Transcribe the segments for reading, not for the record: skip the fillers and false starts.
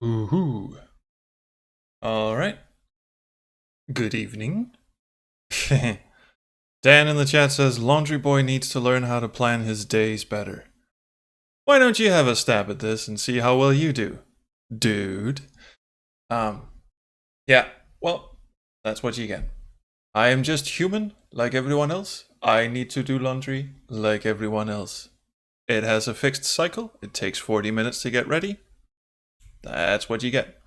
Ooh. All right. Good evening. Dan in the chat says Laundry Boy needs to learn how to plan his days better. Why don't you have a stab at this and see how well you do, dude? Um, yeah, well, that's what you get. I am just human, like everyone else. I need to do laundry, like everyone else. It has a fixed cycle. It takes 40 minutes to get ready. That's what you get.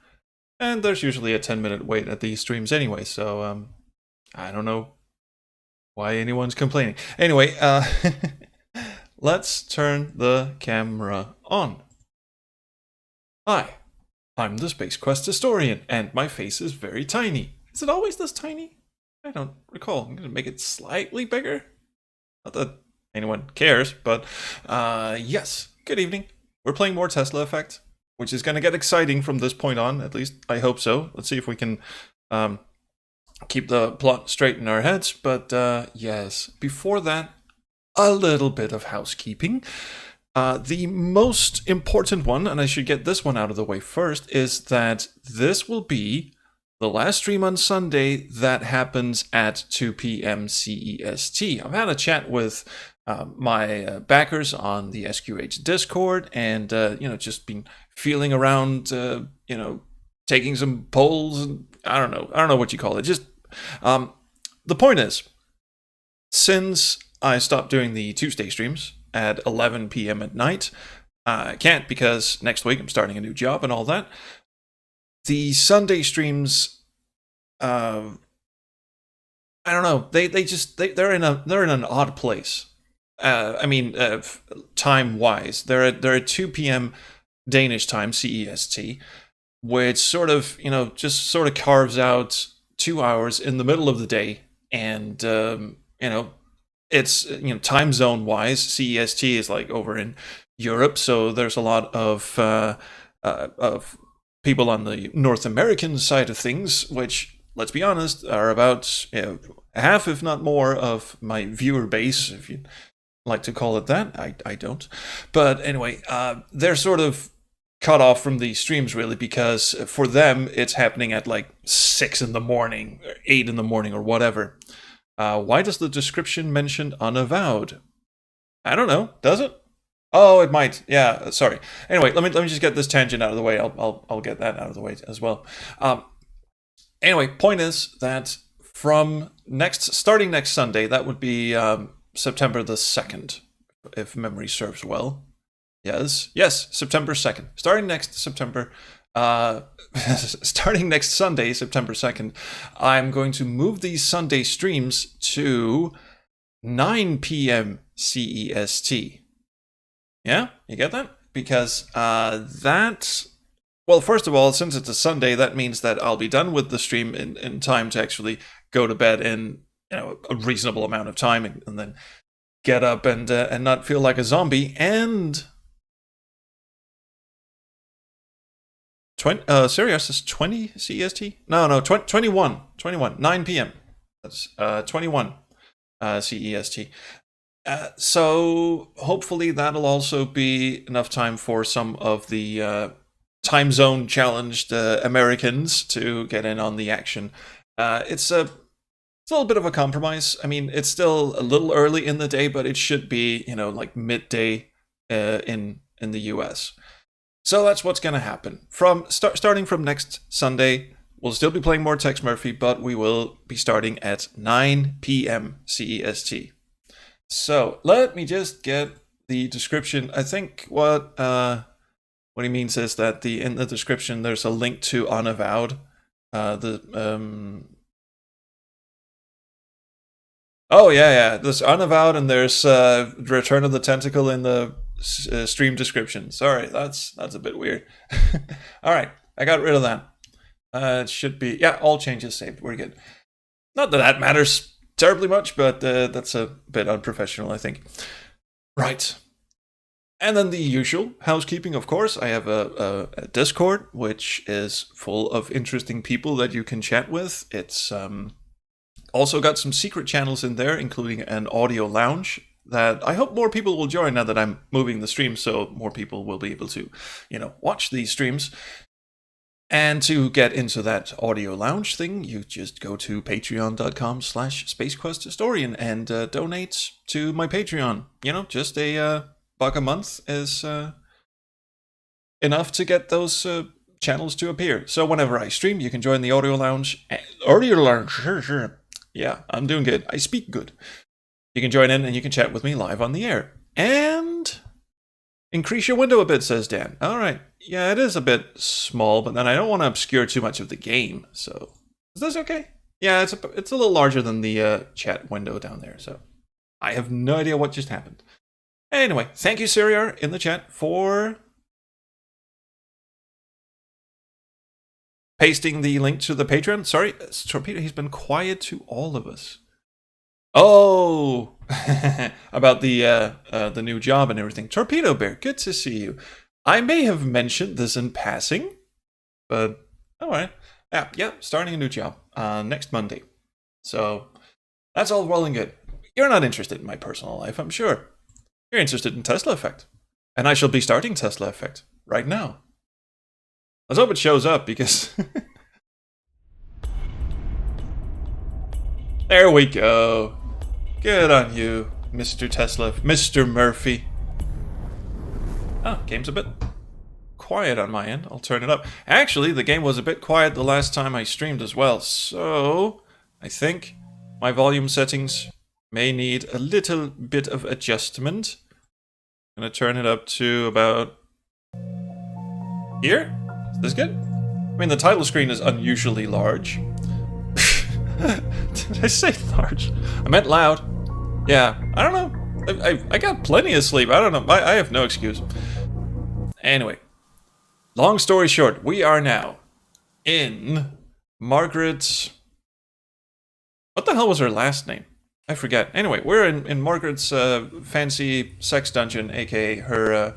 And there's usually a 10-minute wait at these streams anyway, so, I don't know why anyone's complaining. Anyway, let's turn the camera on. Hi, I'm the Space Quest historian, and my face is very tiny. Is it always this tiny? I don't recall. I'm going to make it slightly bigger. Not that anyone cares, but yes. Good evening. We're playing more Tesla Effect, which is going to get exciting from this point on. At least I hope so. Let's see if we can keep the plot straight in our heads. But yes, before that, a little bit of housekeeping. The most important one, and I should get this one out of the way first, is that this will be the last stream on Sunday that happens at 2 p.m. CEST. I've had a chat with my backers on the SQH Discord, and just been feeling around, taking some polls. And I don't know what you call it. Just the point is, since I stopped doing the Tuesday streams at 11 p.m. at night, I can't because next week I'm starting a new job and all that. The Sunday streams, I don't know. They're in an odd place. Time wise, they're at 2 p.m. Danish time, CEST, which sort of carves out 2 hours in the middle of the day, and it's time zone wise, CEST is like over in Europe, so there's a lot of people on the North American side of things, which, let's be honest, are about half, if not more, of my viewer base, if you'd like to call it that. I don't. But anyway, they're sort of cut off from the streams, really, because for them, it's happening at like 6 in the morning, or 8 in the morning, or whatever. Why does the description mention unavowed? I don't know. Does it? Oh, it might. Yeah. Sorry. Anyway, let me just get this tangent out of the way. I'll get that out of the way as well. Anyway, point is that starting next Sunday, that would be September the 2nd, if memory serves well. Yes, September 2nd. Starting next September. Starting next Sunday, September 2nd, I'm going to move these Sunday streams to 9 p.m. CEST. Yeah, you get that? Because well, first of all, since it's a Sunday, that means that I'll be done with the stream in time to actually go to bed in a reasonable amount of time, and then get up and not feel like a zombie. And Sirius is 20 CEST? No, 21, 9 p.m. That's 21 CEST. So hopefully that'll also be enough time for some of the time zone challenged Americans to get in on the action. It's a little bit of a compromise. I mean, it's still a little early in the day, but it should be like midday in the US. So that's what's going to happen. Starting from next Sunday, we'll still be playing more Tex Murphy, but we will be starting at 9 p.m. CEST. So let me just get the description. I think what he means is that in the description there's a link to Unavowed. Oh yeah, there's Unavowed, and there's Return of the Tentacle in the stream description. Sorry, that's a bit weird. All right, I got rid of that. It should be, all changes saved. We're good. Not that matters terribly much, but that's a bit unprofessional, I think. Right. And then the usual housekeeping, of course. I have a Discord, which is full of interesting people that you can chat with. It's also got some secret channels in there, including an audio lounge that I hope more people will join now that I'm moving the stream, so more people will be able to, watch these streams. And to get into that audio lounge thing, you just go to patreon.com/SpaceQuestHistorian and donate to my Patreon. You know, just a buck a month is enough to get those channels to appear. So whenever I stream, you can join the audio lounge. Audio lounge, sure. Yeah, I'm doing good. I speak good. You can join in and you can chat with me live on the air. And increase your window a bit, says Dan. All right. Yeah, it is a bit small, but then I don't want to obscure too much of the game. So is this okay? Yeah, it's a little larger than the chat window down there. So I have no idea what just happened. Anyway, thank you, Siriar, in the chat for pasting the link to the Patreon. Sorry, Torpedo, he's been quiet to all of us. Oh, about the new job and everything. Torpedo Bear, good to see you. I may have mentioned this in passing, but all right. Yeah, starting a new job next Monday. So that's all well and good. You're not interested in my personal life, I'm sure. You're interested in Tesla Effect. And I shall be starting Tesla Effect right now. Let's hope it shows up, because... There we go. Good on you, Mr. Tesla, Mr. Murphy. Oh, game's a bit quiet on my end. I'll turn it up. Actually, the game was a bit quiet the last time I streamed as well, so I think my volume settings may need a little bit of adjustment. I'm gonna turn it up to about here. Is this good? I mean, the title screen is unusually large. Did I say large? I meant loud. Yeah, I don't know. I got plenty of sleep. I don't know. I have no excuse. Anyway, long story short, we are now in Margaret's... What the hell was her last name? I forget. Anyway, we're in Margaret's fancy sex dungeon, aka her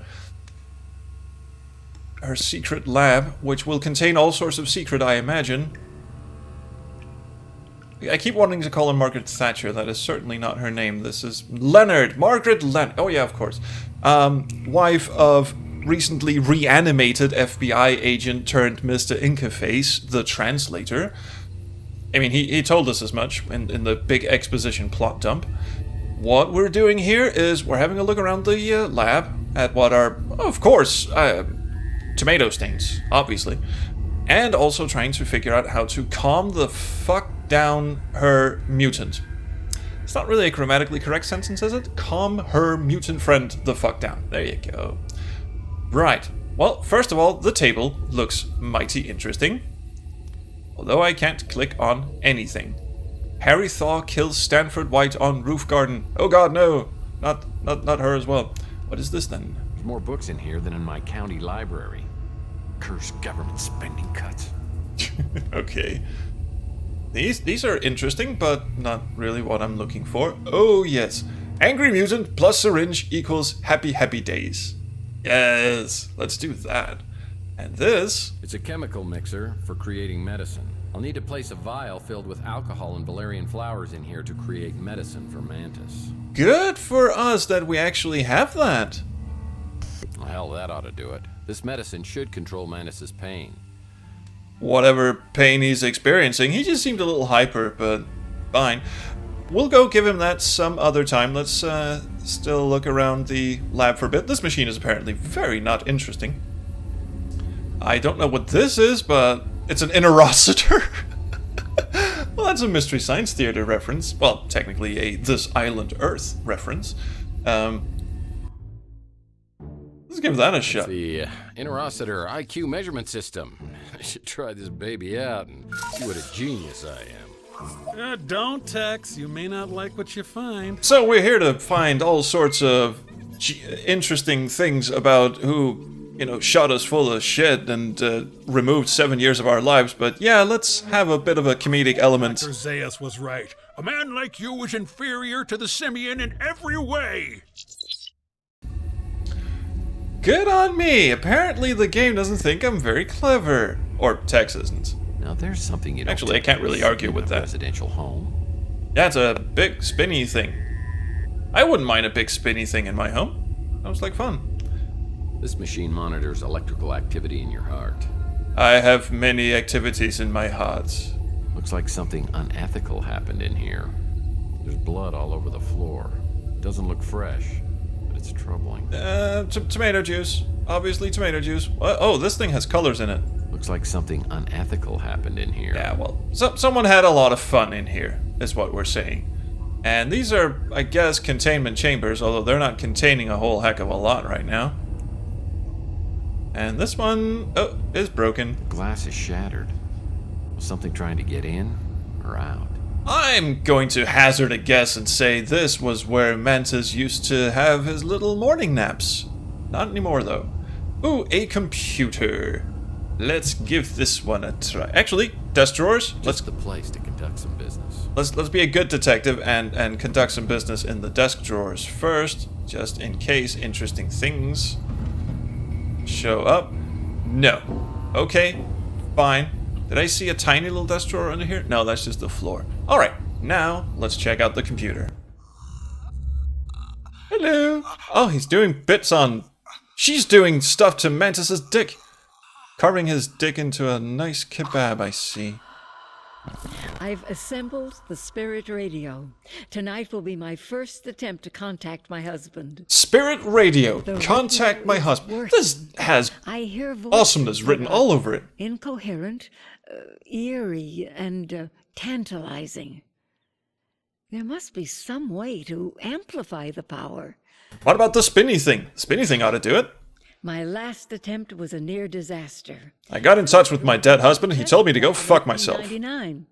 secret lab, which will contain all sorts of secret, I imagine. I keep wanting to call her Margaret Thatcher. That is certainly not her name. This is Leonard. Margaret Leonard. Oh yeah, of course. Wife of recently reanimated FBI agent turned Mr. Inkaface, the Translator. I mean, he told us as much in the big exposition plot dump. What we're doing here is we're having a look around the lab at what are, of course, tomato stains, obviously. And also trying to figure out how to calm the fuck down her mutant. It's not really a grammatically correct sentence, is it? Calm her mutant friend the fuck down. There you go. Right. Well, first of all, the table looks mighty interesting. Although I can't click on anything. Harry Thaw kills Stanford White on roof garden. Oh god, no. Not her as well. What is this then? There's more books in here than in my county library. Cursed government spending cuts. Okay. These are interesting, but not really what I'm looking for. Oh yes. Angry mutant plus syringe equals happy days. Yes, let's do that. And this... It's a chemical mixer for creating medicine. I'll need to place a vial filled with alcohol and valerian flowers in here to create medicine for Mantis. Good for us that we actually have that. Well, hell, that ought to do it. This medicine should control Mantis's pain. Whatever pain he's experiencing, he just seemed a little hyper, but fine. We'll go give him that some other time. Let's still look around the lab for a bit. This machine is apparently very not interesting. I don't know what this is, but it's an interocitor. Well, that's a Mystery Science Theater reference. Well, technically a This Island Earth reference. Let's give that a shot. The interocitor IQ measurement system. I should try this baby out and see what a genius I am. Don't, Tex. You may not like what you find. So we're here to find all sorts of interesting things about who, you know, shot us full of shit and removed 7 years of our lives. But yeah, let's have a bit of a comedic element. Dr. Zaius was right. A man like you is inferior to the simian in every way. Good on me. Apparently the game doesn't think I'm very clever. Or Tex isn't. Now there's something you don't Actually, I can't really argue with that. Residential home. Yeah, it's a big spinny thing. I wouldn't mind a big spinny thing in my home. Sounds like fun. This machine monitors electrical activity in your heart. I have many activities in my heart. Looks like something unethical happened in here. There's blood all over the floor. Doesn't look fresh, but it's troubling. Tomato juice. Obviously tomato juice. Oh, this thing has colors in it. Looks like something unethical happened in here. Yeah, well, someone had a lot of fun in here, is what we're saying. And these are, I guess, containment chambers, although they're not containing a whole heck of a lot right now. And this one, oh, is broken. The glass is shattered. Was something trying to get in or out? I'm going to hazard a guess and say this was where Mantis used to have his little morning naps. Not anymore, though. Ooh, a computer. Let's give this one a try. Actually, desk drawers. Just the place to conduct some business. Let's be a good detective and conduct some business in the desk drawers first, just in case interesting things show up. No. Okay, fine. Did I see a tiny little desk drawer under here? No, that's just the floor. Alright, now let's check out the computer. Hello. Oh, he's doing bits on... She's doing stuff to Mantis's dick. Carving his dick into a nice kebab, I see. I've assembled the spirit radio. Tonight will be my first attempt to contact my husband. Spirit radio. The Contact radio my is husband. working. This has I hear voices awesomeness written that are all over it. incoherent, eerie, and tantalizing. There must be some way to amplify the power. What about the spinny thing? Spinny thing ought to do it. My last attempt was a near disaster. I got in touch with my dead husband. He told me to go fuck myself. 1999.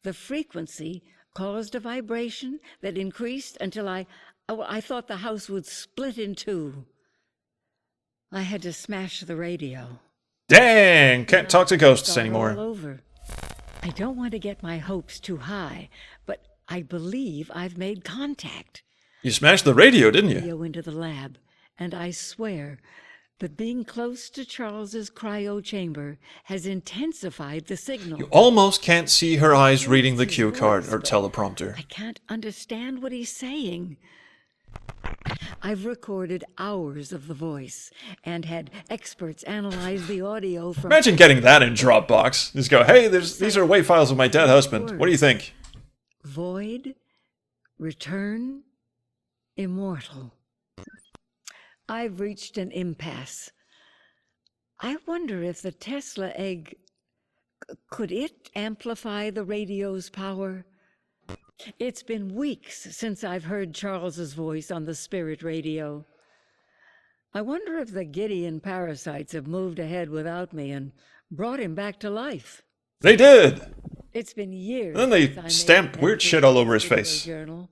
The frequency caused a vibration that increased until I thought the house would split in two. I had to smash the radio. Dang! Can't talk to ghosts Start all anymore. over. I don't want to get my hopes too high, but I believe I've made contact. You smashed the radio, didn't you? Radio into the lab, and I swear that being close to Charles's cryo chamber has intensified the signal. You almost can't see her eyes reading the cue card or teleprompter. I can't understand what he's saying. I've recorded hours of the voice and had experts analyze the audio from... Imagine getting that in Dropbox. Just go, hey, these are WAV files of my dead husband. What do you think? Void, return, immortal. I've reached an impasse. I wonder if the Tesla egg... could it amplify the radio's power? It's been weeks since I've heard Charles's voice on the spirit radio. I wonder if the Gideon parasites have moved ahead without me and brought him back to life. They did! It's been years. And then they since I made stamped an weird entry shit all in over his the video face. Journal.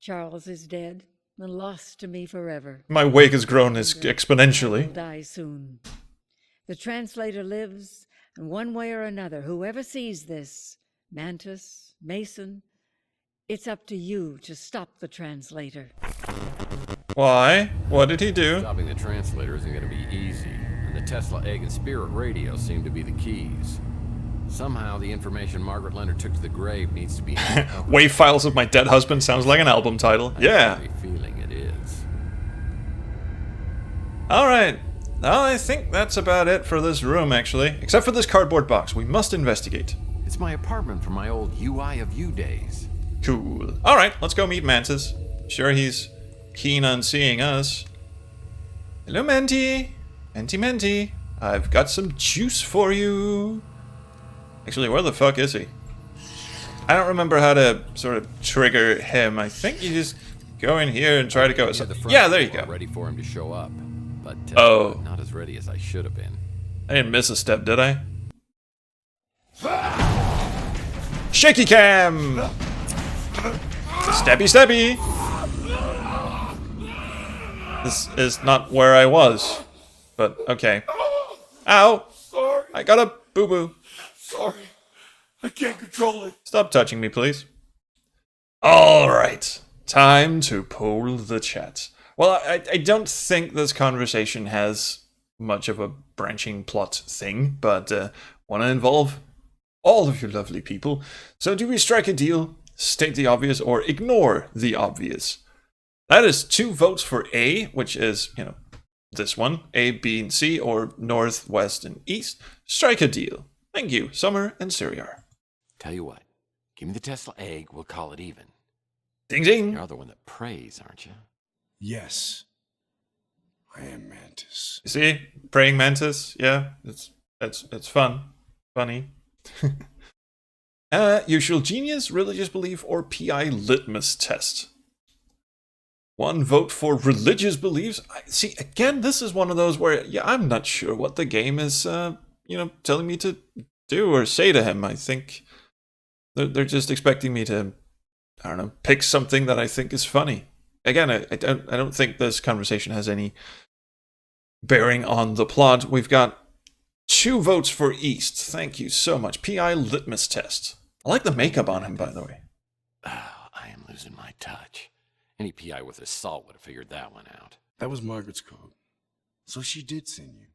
Charles is dead and lost to me forever. My wake has grown I'll exponentially. die soon. The translator lives, and one way or another, whoever sees this, Mantis, Mason, it's up to you to stop the translator. Why? What did he do? Stopping the translator isn't going to be easy, and the Tesla egg and spirit radio seem to be the keys. Somehow, the information Margaret Leonard took to the grave needs to be uncovered. WAV files of my dead husband sounds like an album title. Yeah. I have a feeling it is. Alright. Well, I think that's about it for this room, actually. Except for this cardboard box. We must investigate. It's my apartment from my old UI of U days. Cool. Alright, let's go meet Mantis. Sure he's keen on seeing us. Hello, Menti. Menti. I've got some juice for you. Actually, where the fuck is he? I don't remember how to sort of trigger him. I think you just go in here and try to go. Near the front Yeah, there you door, go. Ready for him to show up, but Oh. not as ready as I should have been. I didn't miss a step, did I? Shaky cam! Stabby! This is not where I was. But, okay. Ow! Sorry, I got a boo-boo. sorry. I can't control it. Stop touching me, please. Alright. Time to poll the chat. Well, I don't think this conversation has much of a branching plot thing, but want to involve all of you lovely people. So do we strike a deal, state the obvious, or ignore the obvious? That is 2 votes for A, which is, this one, A, B, and C, or North, West, and East. Strike a deal. Thank you, Summer and Siriar. Tell you what, give me the Tesla egg, we'll call it even. Ding ding. You're the one that prays, aren't you? Yes. I am Mantis. You see? Praying Mantis. Yeah, it's fun. Funny. Usual genius, religious belief, or PI litmus test. One vote for religious beliefs. See, again, this is one of those where, yeah, I'm not sure what the game is, telling me to do or say to him. I think they're just expecting me to, I don't know, pick something that I think is funny. Again, I don't think this conversation has any bearing on the plot. We've got 2 votes for East. Thank you so much. PI litmus test. I like the makeup on him, by the way. Oh, I am losing my touch. Any PI with a salt would have figured that one out. That was Margaret's code. So she did send you.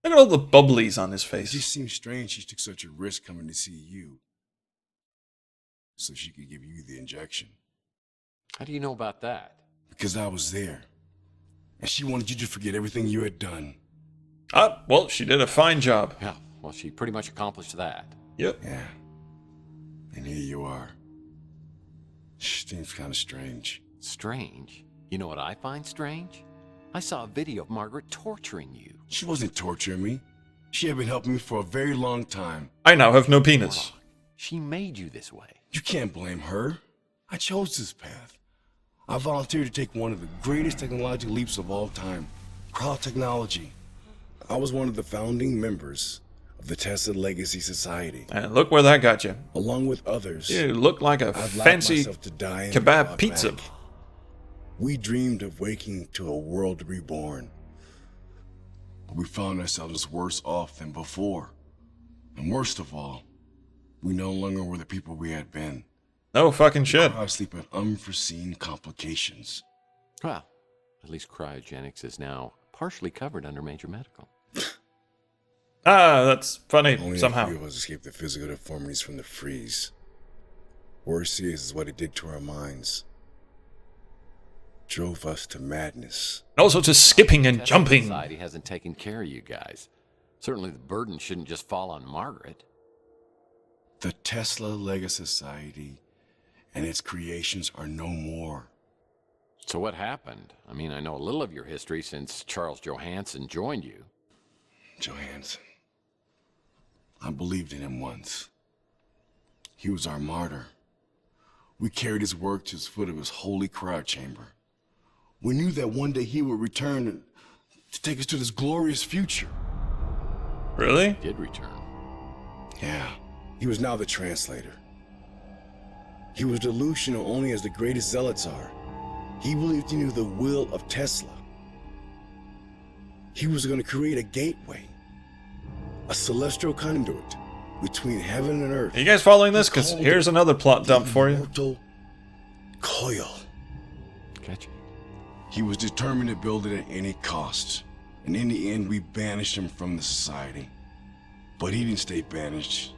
Look at all the bubblies on his It face. just seems strange she took such a risk coming to see you. So she could give you the injection. How do you know about that? Because I was there. And she wanted you to forget everything you had done. Well, she did a fine job. Yeah, well, she pretty much accomplished that. Yep. Yeah. And here you are. Seems kind of strange. Strange? You know what I find strange? I saw a video of Margaret torturing you. She wasn't torturing me. She had been helping me for a very long time. I now have no penis. She made you this way. You can't blame her. I chose this path. I volunteered to take one of the greatest technological leaps of all time. Cryotechnology. I was one of the founding members of the Tesla Legacy Society. And look where that got you. Along with others, You look like a I've allowed fancy myself to die and be kebab brought pizza. back. We dreamed of waking to a world reborn. But we found ourselves worse off than before. And worst of all, we no longer were the people we had been. No fucking shit. I sleep with unforeseen complications. Well, at least cryogenics is now partially covered under major medical. That's funny Only somehow. a few of us escaped the physical deformities from the freeze. Worse is what it did to our minds. Drove us to madness. Also to skipping and Tesla jumping. Society hasn't taken care of you guys. Certainly the burden shouldn't just fall on Margaret. The Tesla Legacy Society and its creations are no more. So what happened? I mean, I know a little of your history since Charles Johansson joined you. Johansson. I believed in him once. He was our martyr. We carried his work to the foot of his holy cryo chamber. We knew that one day he would return to take us to this glorious future. Really? Did return. Yeah, he was now the translator. He was delusional only as the greatest zealots are. He believed he knew the will of Tesla. He was going to create a gateway, a celestial conduit between heaven and earth. Are you guys following this? He Because called here's it another plot dump the for you. immortal coil. Gotcha. He was determined to build it at any cost. And in the end, we banished him from the society. But he didn't stay banished.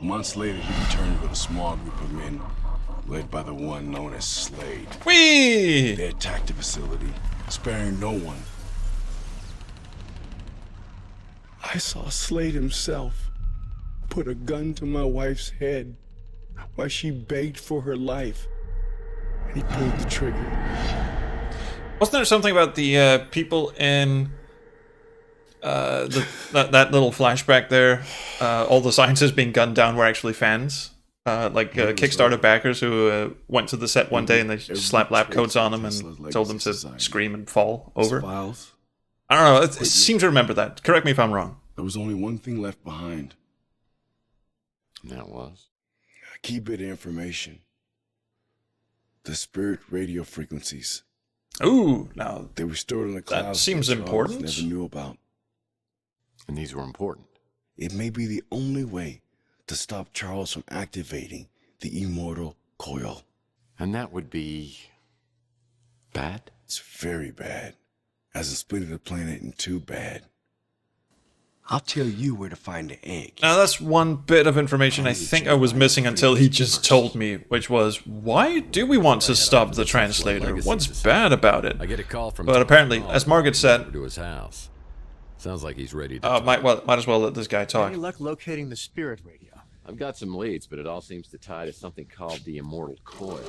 Months later, he returned with a small group of men, led by the one known as Slade. Whee! They attacked the facility, sparing no one. I saw Slade himself put a gun to my wife's head while she begged for her life. And he pulled the trigger. Wasn't there something about the people in that little flashback there? All the scientists being gunned down were actually fans. Kickstarter backers who went to the set one day and they slapped lab coats on them and told them to scream and fall over. Files. I don't know. It seems to remember that. Correct me if I'm wrong. There was only one thing left behind. And that was? A key bit of information. The spirit radio frequencies. Ooh, now They were stored in the clouds. seems Charles important. Never knew about. And these were important. It may be the only way to stop Charles from activating the immortal coil. And that would be... bad? It's very bad, as in splitting the planet in two bad. I'll tell you where to find the egg. Now that's one bit of information I think I was missing until he just told me, which was, why do we want to stop the translator? What's bad about it? I get a call from But Tom apparently, Hall as Margaret said, over to his house. Sounds like he's ready to might as well let this guy talk. Any luck locating the spirit radio? I've got some leads, but it all seems to tie to something called the immortal coil.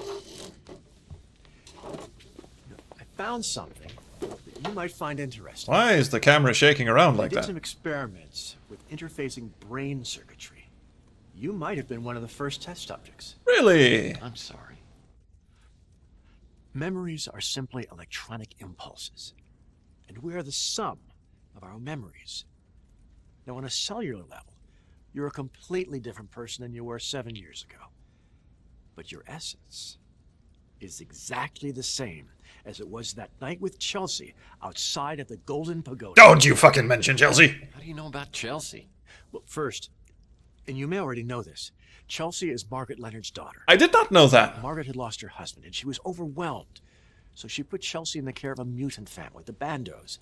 I found something that you might find interesting. Why is the camera shaking around I like did that? some experiments with interfacing brain circuitry. You might have been one of the first test subjects. Really? I'm sorry. Memories are simply electronic impulses, and we are the sum of our memories. Now, on a cellular level, you're a completely different person than you were 7 years ago. But your essence is exactly the same as it was that night with Chelsea outside of the Golden Pagoda. Don't you fucking mention Chelsea! How do you know about Chelsea? Well, first, and you may already know this, Chelsea is Margaret Leonard's daughter. I did not know that. Margaret had lost her husband, and she was overwhelmed. So she put Chelsea in the care of a mutant family, the Bandos,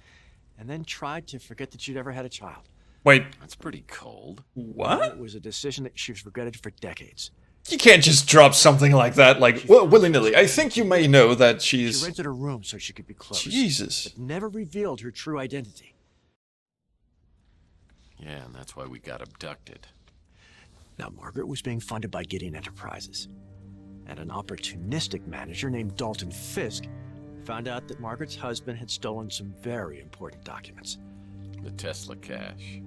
and then tried to forget that she'd ever had a child. Wait, That's pretty cold. what? It was a decision that she's regretted for decades. You can't just drop something like that, like, willy-nilly. I think you may know that She she's... rented a room so she could be close. Jesus. But never revealed her true identity. Yeah, and that's why we got abducted. Now, Margaret was being funded by Gideon Enterprises. And an opportunistic manager named Dalton Fisk found out that Margaret's husband had stolen some very important documents. The Tesla cache.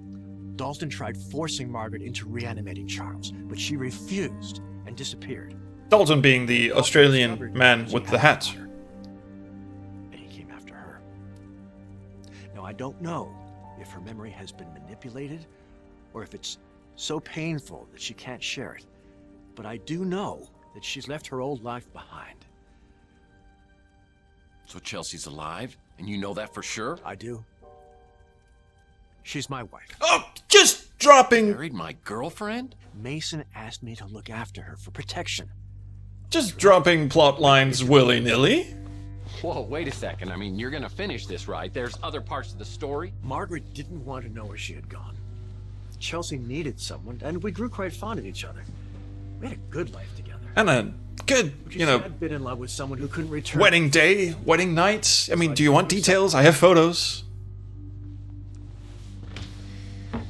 Dalton tried forcing Margaret into reanimating Charles, but she refused and disappeared. Dalton being the Australian man with the hat. And he came after her. Now, I don't know if her memory has been manipulated or if it's so painful that she can't share it. But I do know that she's left her old life behind. So Chelsea's alive? And you know that for sure? I do. She's my wife. Oh, just dropping... Married my girlfriend? Mason asked me to look after her for protection. Just dropping plot lines willy-nilly? Whoa, wait a second. I mean, you're gonna finish this, right? There's other parts of the story? Margaret didn't want to know where she had gone. Chelsea needed someone, and we grew quite fond of each other. We had a good life together. And a good, She you know, had been in love with someone who couldn't return. wedding day, wedding night. I mean, do you want details? I have photos. But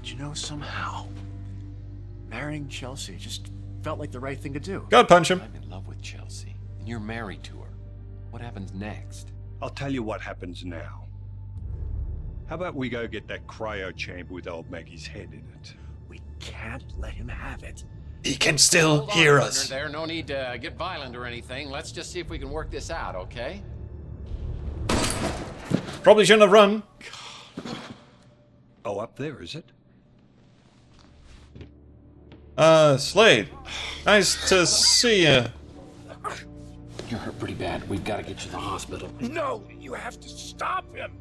you know, somehow, marrying Chelsea just felt like the right thing to do. God punch him. I'm in love with Chelsea, and you're married to her. What happens next? I'll tell you what happens now. How about we go get that cryo chamber with old Maggie's head in it? We can't let him have it. He can still Hold on, hear partner, us. There, no need to get violent or anything. Let's just see if we can work this out, okay? Probably shouldn't have run. Oh, up there, is it? Slade. Nice to see you. You're hurt pretty bad. We've got to get you to the hospital. No, you have to stop him.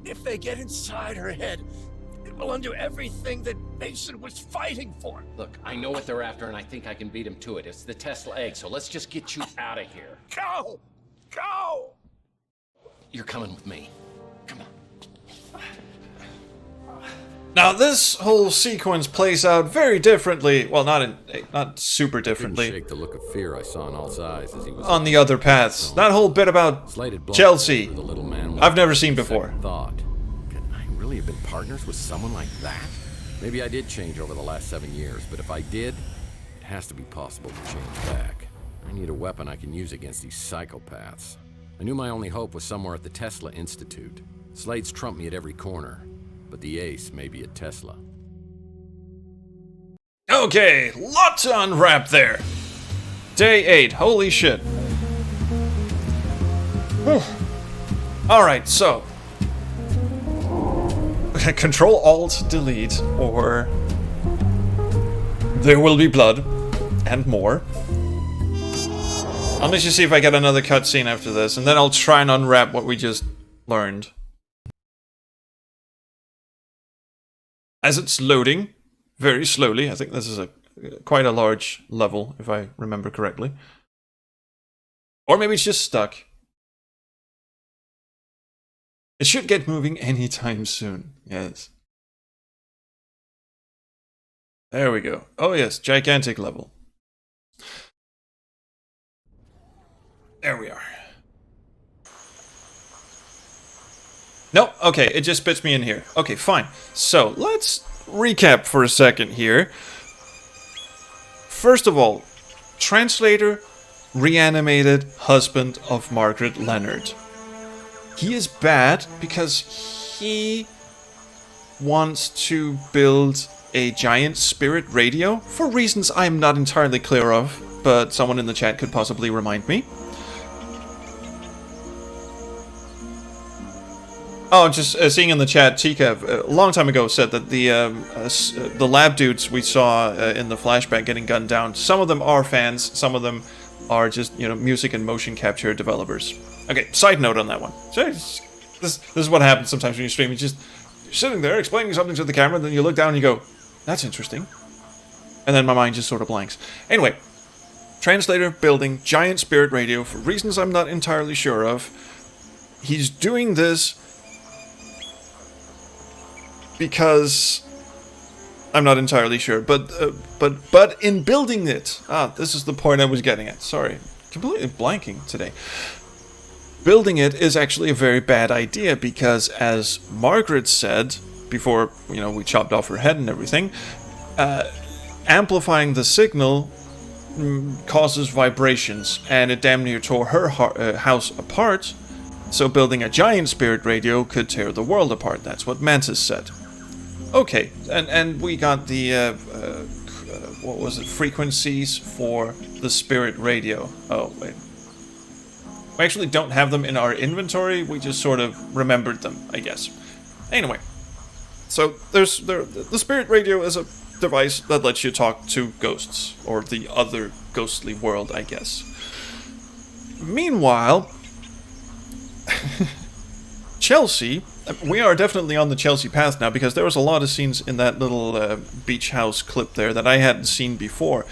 If they get inside her head, it will undo everything that Mason was fighting for. Look, I know what they're after, and I think I can beat them to it. It's the Tesla egg, so let's just get you out of here. Go! Go! You're coming with me. Come on. Now this whole sequence plays out very differently. Well, not super differently. Shake the look of fear I saw in All's eyes as he was On the other paths. That whole bit about Slated blunt Chelsea, through the little man I've never seen before. second thought. Could I really have been partners with someone like that? Maybe I did change over the last 7 years, but if I did, it has to be possible to change back. I need a weapon I can use against these psychopaths. I knew my only hope was somewhere at the Tesla Institute. Slade's trumped me at every corner, but the ace may be at Tesla. Okay, lot to unwrap there. Day 8, holy shit. Alright, so. Control Alt Delete, or there will be blood and more. I'll just see if I get another cutscene after this, and then I'll try and unwrap what we just learned. As it's loading, very slowly. I think this is quite a large level, if I remember correctly. Or maybe it's just stuck. It should get moving anytime soon. Yes. There we go. Oh yes, gigantic level. There we are. Nope, okay, it just spits me in here. Okay, fine. So, let's recap for a second here. First of all, Translator, reanimated husband of Margaret Leonard. He is bad because he wants to build a giant spirit radio for reasons I'm not entirely clear of, but someone in the chat could possibly remind me. Oh, just seeing in the chat, Tika, a long time ago, said that the lab dudes we saw in the flashback getting gunned down, some of them are fans, some of them are just, you know, music and motion capture developers. Okay, side note on that one. So this is what happens sometimes when you stream. You're sitting there explaining something to the camera, and then you look down and you go, that's interesting. And then my mind just sort of blanks. Anyway, Translator building giant spirit radio for reasons I'm not entirely sure of. He's doing this because I'm not entirely sure, but in building it, this is the point I was getting at. Sorry, completely blanking today. Building it is actually a very bad idea because, as Margaret said before, you know, we chopped off her head and everything, amplifying the signal causes vibrations, and it damn near tore her house apart. So building a giant spirit radio could tear the world apart. That's what Mantis said. Okay, and we got the, what was it, frequencies for the spirit radio. Oh, wait. We actually don't have them in our inventory, we just sort of remembered them, I guess. Anyway, so the spirit radio is a device that lets you talk to ghosts, or the other ghostly world, I guess. Meanwhile, Chelsea, we are definitely on the Chelsea path now, because there was a lot of scenes in that little beach house clip there that I hadn't seen before.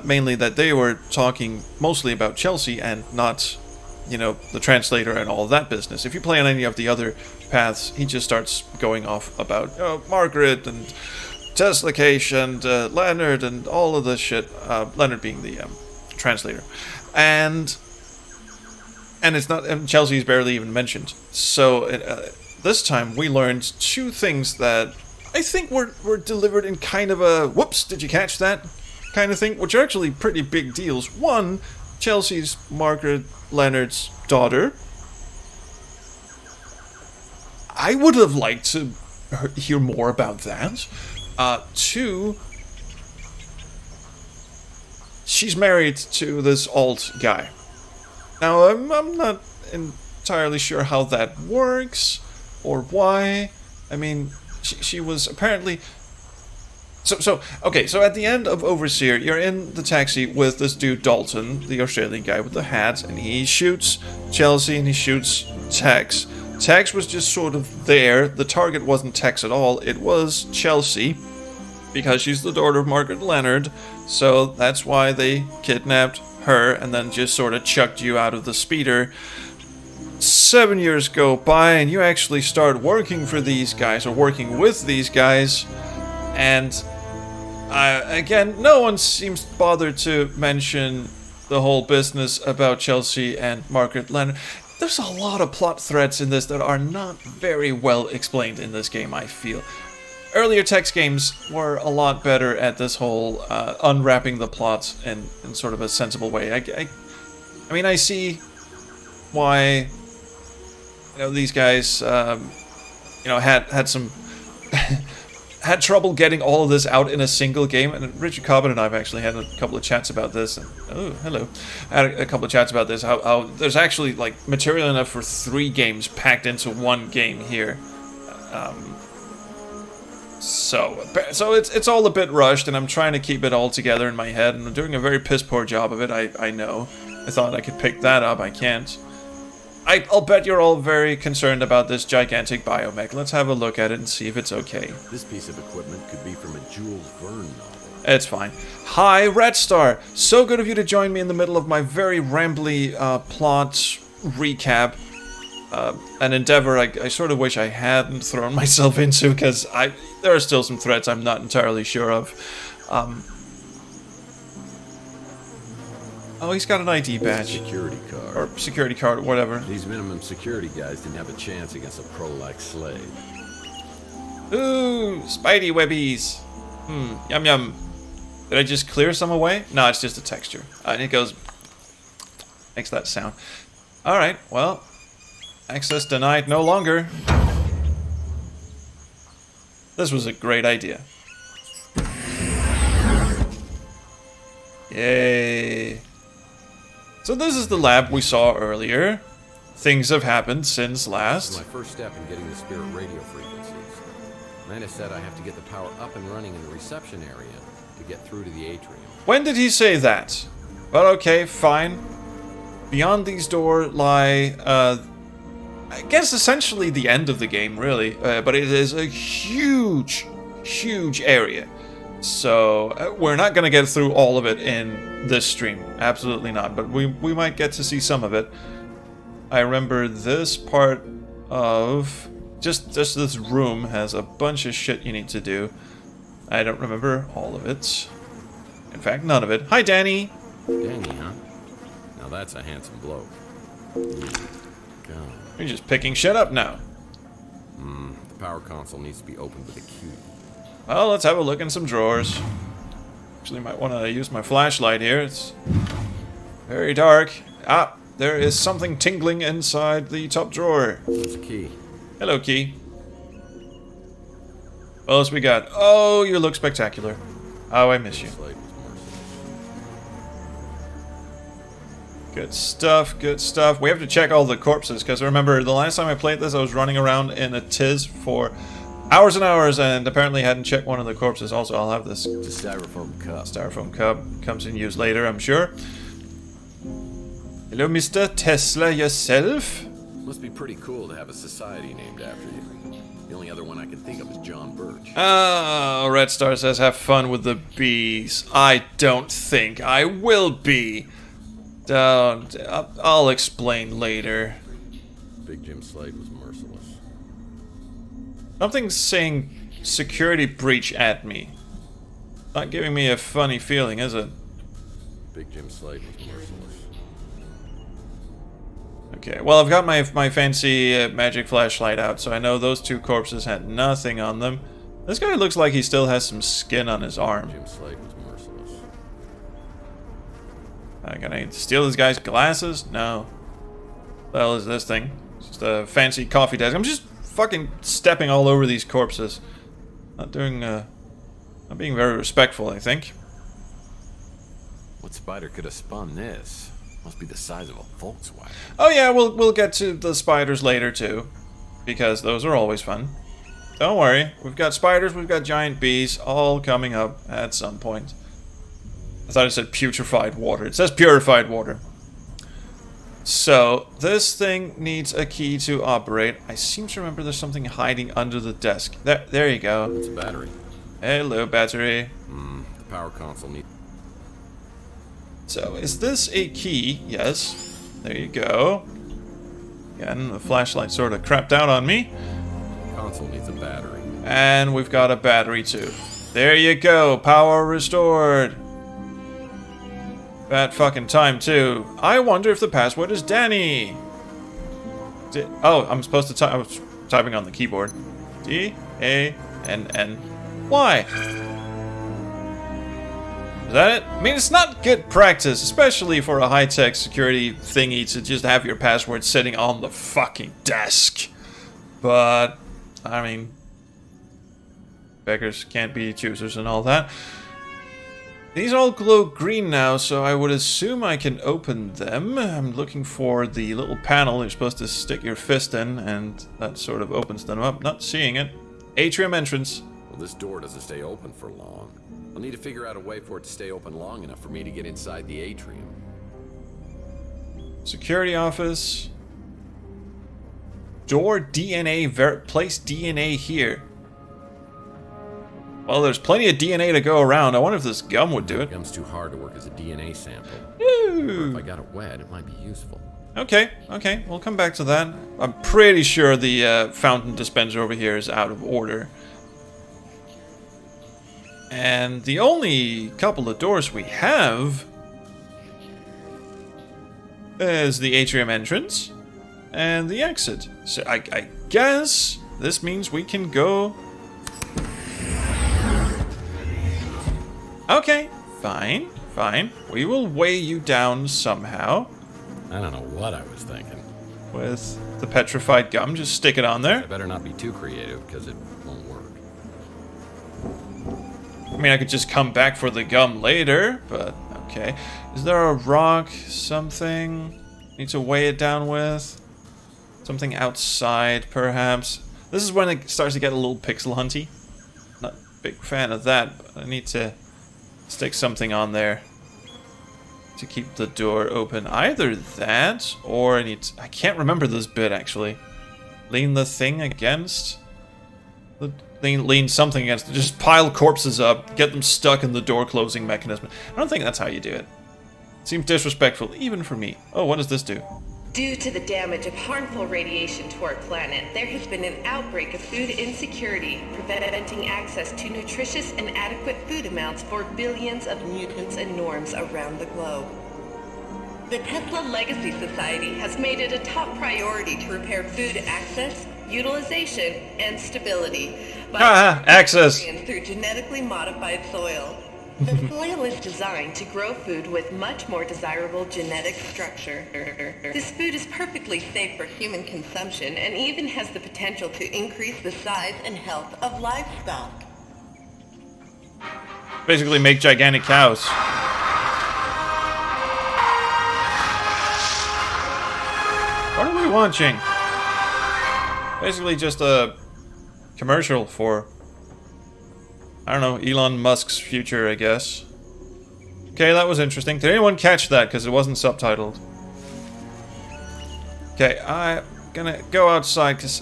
Mainly that they were talking mostly about Chelsea and not, you know, the Translator and all of that business. If you play on any of the other paths, he just starts going off about Margaret and Tesla Cache and Leonard and all of this shit. Leonard being the Translator. And it's not, and Chelsea's barely even mentioned. So this time we learned two things that I think were delivered in kind of a whoops, did you catch that kind of thing, which are actually pretty big deals. One, Chelsea's Margaret Leonard's daughter. I would have liked to hear more about that. Two, she's married to this alt guy. Now, I'm not entirely sure how that works, or why. I mean, she was apparently... Okay, so at the end of Overseer, you're in the taxi with this dude Dalton, the Australian guy with the hat, and he shoots Chelsea and he shoots Tex. Tex was just sort of there. The target wasn't Tex at all, it was Chelsea, because she's the daughter of Margaret Leonard, so that's why they kidnapped her and then just sort of chucked you out of the speeder. 7 years go by and you actually start working for these guys, or working with these guys, and again, no one seems bothered to mention the whole business about Chelsea and Margaret Leonard. There's a lot of plot threads in this that are not very well explained in this game, I feel. Earlier text games were a lot better at this whole unwrapping the plot in sort of a sensible way. I mean, I see why, you know, these guys, you know, had some had trouble getting all of this out in a single game. And Richard Cobbin and I have actually had a couple of chats about this. And, oh, hello. I had a couple of chats about this. How there's actually like material enough for 3 games packed into one game here. So it's all a bit rushed, and I'm trying to keep it all together in my head, and I'm doing a very piss poor job of it. I know. I thought I could pick that up. I can't. I'll bet you're all very concerned about this gigantic biomech. Let's have a look at it and see if it's okay. This piece of equipment could be from a Jules Verne novel. It's fine. Hi, Red Star. So good of you to join me in the middle of my very rambly plot recap. an endeavor I sort of wish I hadn't thrown myself into, because there are still some threats I'm not entirely sure of. Oh, he's got an ID badge. Security card. Or security card, or whatever. These minimum security guys didn't have a chance against a pro like Slade. Ooh, spidey webbies. Yum yum. Did I just clear some away? No, it's just a texture. And it goes... makes that sound. Alright, well... access denied no longer. This was a great idea. Yay. So this is the lab we saw earlier. Things have happened since last. This is my first step in getting the spirit radio frequencies. Mantis said I have to get the power up and running in the reception area to get through to the atrium. When did he say that? Well, okay, fine. Beyond these doors lie, I guess essentially the end of the game, really. But it is a huge, huge area. So we're not going to get through all of it in this stream. Absolutely not. But we might get to see some of it. I remember this part of... Just this room has a bunch of shit you need to do. I don't remember all of it. In fact, none of it. Hi, Danny! Danny, huh? Now that's a handsome bloke. God. You're just picking shit up now. The power console needs to be opened with a key. Well, let's have a look in some drawers. Actually, might want to use my flashlight here. It's very dark. Ah, there is something tingling inside the top drawer. There's a key. Hello, key. What else we got? Oh, you look spectacular. Oh, I miss you. Slade was merciless. Good stuff, good stuff. We have to check all the corpses, because remember, the last time I played this, I was running around in a tiz for hours and hours, and apparently hadn't checked one of the corpses. Also, I'll have this It's a styrofoam cup. styrofoam cup. Comes in use later, I'm sure. Hello, Mr. Tesla yourself? Must be pretty cool to have a society named after you. The only other one I can think of is John Birch. Oh, Red Star says have fun with the bees. I don't think I will be. Don't. I'll explain later. Big Jim Slade was merciless. Something's saying security breach at me. Not giving me a funny feeling, is it? Big Jim Slade was merciless. Okay, well, I've got my fancy magic flashlight out, so I know those two corpses had nothing on them. This guy looks like he still has some skin on his arm. Jim Slade was merciless. Can I steal this guy's glasses? No. What the hell is this thing? It's just a fancy coffee desk. I'm just fucking stepping all over these corpses. Not doing, not being very respectful, I think. What spider could have spun this? Must be the size of a Volkswagen. Oh yeah, we'll get to the spiders later too, because those are always fun. Don't worry, we've got spiders, we've got giant bees, all coming up at some point. I thought it said putrefied water. It says purified water. So, this thing needs a key to operate. I seem to remember there's something hiding under the desk. There you go. It's a battery. Hello, battery. The power console needs... So, is this a key? Yes. There you go. Again, the flashlight sort of crapped out on me. Console needs a battery. And we've got a battery too. There you go. Power restored. Bad fucking time too. I wonder if the password is Danny. Oh, I'm supposed to type. I was typing on the keyboard. D-A-N-N-Y. Is that it? I mean, it's not good practice, especially for a high-tech security thingy, to just have your password sitting on the fucking desk. But, I mean, beggars can't be choosers and all that. These all glow green now, so I would assume I can open them. I'm looking for the little panel you're supposed to stick your fist in, and that sort of opens them up. Not seeing it. Atrium entrance. Well, this door doesn't stay open for long. I'll need to figure out a way for it to stay open long enough for me to get inside the atrium. Security office. Door DNA, place DNA here. Well, there's plenty of DNA to go around. I wonder if this gum would do it. Gum's too hard to work as a DNA sample. Ooh. If I got it wet, it might be useful. Okay, we'll come back to that. I'm pretty sure the fountain dispenser over here is out of order. And the only couple of doors we have is the atrium entrance and the exit. So I guess this means we can go... Okay, fine. We will weigh you down somehow. I don't know what I was thinking. With the petrified gum, just stick it on there. I better not be too creative, because it won't work. I mean, I could just come back for the gum later, but okay. Is there a rock, something need to weigh it down with? Something outside, perhaps? This is when it starts to get a little pixel hunty. Not a big fan of that, but I need to stick something on there to keep the door open. Either that, or I need to, I can't remember this bit, actually. Lean the thing against... Lean something against it. Just pile corpses up, get them stuck in the door closing mechanism. I don't think that's how you do it. It seems disrespectful, even for me. Oh, what does this do? Due to the damage of harmful radiation to our planet, there has been an outbreak of food insecurity, preventing access to nutritious and adequate food amounts for billions of mutants and norms around the globe. The Tesla Legacy Society has made it a top priority to repair food access, utilization, and stability by access through genetically modified soil. The soil is designed to grow food with much more desirable genetic structure. This food is perfectly safe for human consumption and even has the potential to increase the size and health of livestock. Basically make gigantic cows. What are we watching? Basically just a commercial for, I don't know, Elon Musk's future, I guess. Okay, that was interesting. Did anyone catch that? Because it wasn't subtitled. Okay, I'm gonna go outside because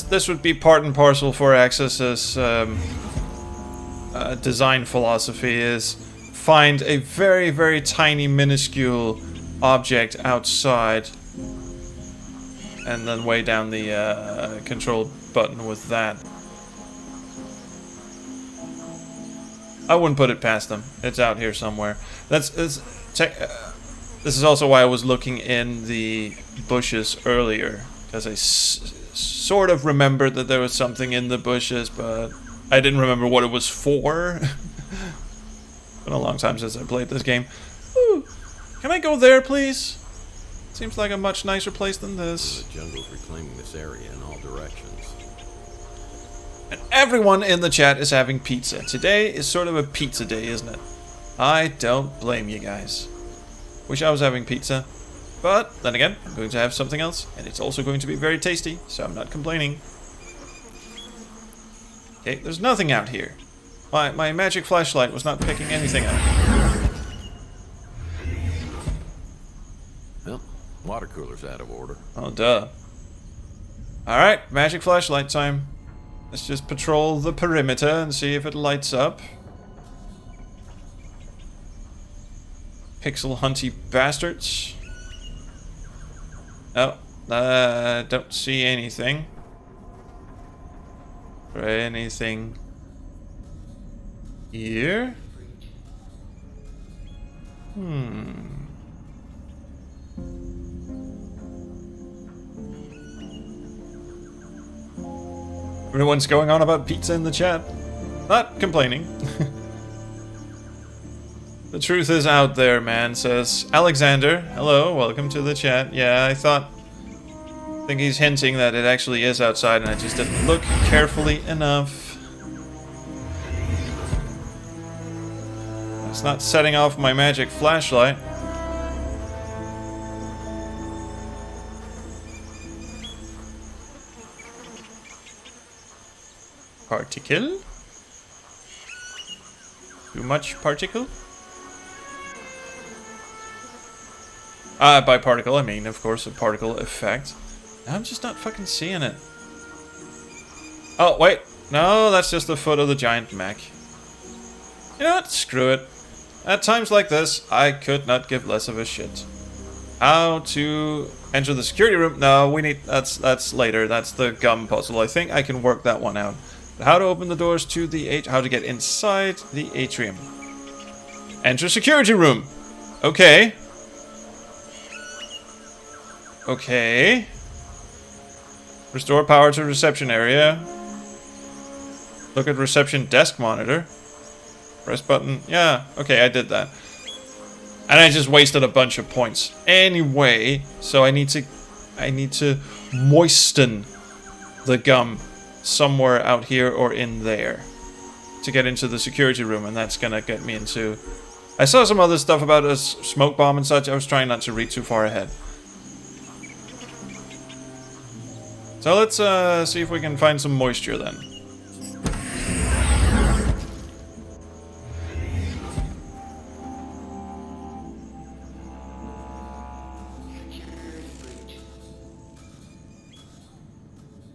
this would be part and parcel for Access's design philosophy is find a very, very tiny, minuscule object outside and then weigh down the control button with that. I wouldn't put it past them. It's out here somewhere. This is also why I was looking in the bushes earlier, because I sort of remembered that there was something in the bushes, but I didn't remember what it was for. Been a long time since I played this game. Ooh. Can I go there, please? Seems like a much nicer place than this. The jungle's reclaiming this area in all directions. And everyone in the chat is having pizza. Today is sort of a pizza day, isn't it? I don't blame you guys. Wish I was having pizza. But, then again, I'm going to have something else. And it's also going to be very tasty, so I'm not complaining. Okay, there's nothing out here. My magic flashlight was not picking anything up. Well, water cooler's out of order. Oh, duh. Alright, magic flashlight time. Let's just patrol the perimeter and see if it lights up. Pixel hunty bastards. Oh, don't see anything. Or anything here? Everyone's going on about pizza in the chat. Not complaining. The truth is out there, man, says Alexander. Hello, welcome to the chat. Yeah, I think he's hinting that it actually is outside and I just didn't look carefully enough. It's not setting off my magic flashlight. Particle? Too much particle? By particle, I mean, of course, a particle effect. I'm just not fucking seeing it. Oh, wait. No, that's just the foot of the giant mech. You know what? Screw it. At times like this, I could not give less of a shit. How to enter the security room? No, we need... That's later. That's the gum puzzle. I think I can work that one out. How to open the doors to the... How to get inside the atrium. Enter security room. Okay. Okay. Restore power to reception area. Look at reception desk monitor. Press button. Yeah, okay, I did that. And I just wasted a bunch of points. Anyway, so I need to moisten the gum somewhere out here or in there to get into the security room, and that's gonna get me into... I saw some other stuff about a smoke bomb and such. I was trying not to read too far ahead. So let's see if we can find some moisture then.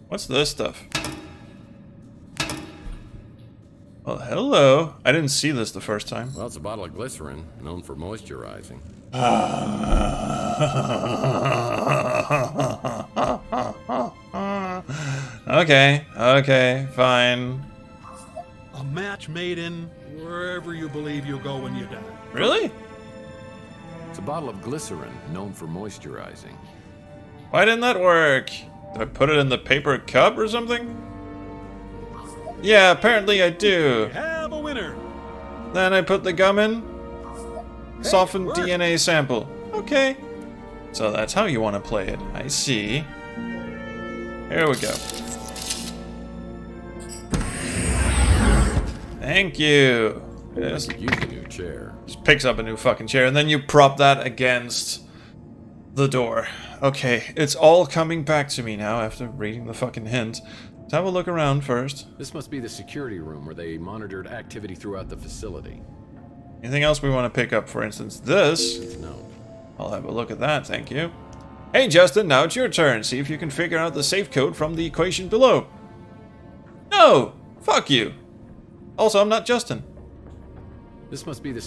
What's this stuff? Well, hello. I didn't see this the first time. Well, it's a bottle of glycerin, known for moisturizing. Okay, fine. A match made in wherever you believe you'll go when you die. Really? It's a bottle of glycerin, known for moisturizing. Why didn't that work? Did I put it in the paper cup or something? Yeah, apparently I do. We have a winner. Then I put the gum in. Softened DNA sample. Okay. So that's how you want to play it. I see. Here we go. Thank you. Yes. Use a new chair. Just picks up a new fucking chair, and then you prop that against the door. Okay, it's all coming back to me now after reading the fucking hint. Let's have a look around first. This must be the security room where they monitored activity throughout the facility. Anything else we want to pick up? For instance, this. No. I'll have a look at that, thank you. Hey Justin, now it's your turn. See if you can figure out the safe code from the equation below. No! Fuck you! Also, I'm not Justin. This must be the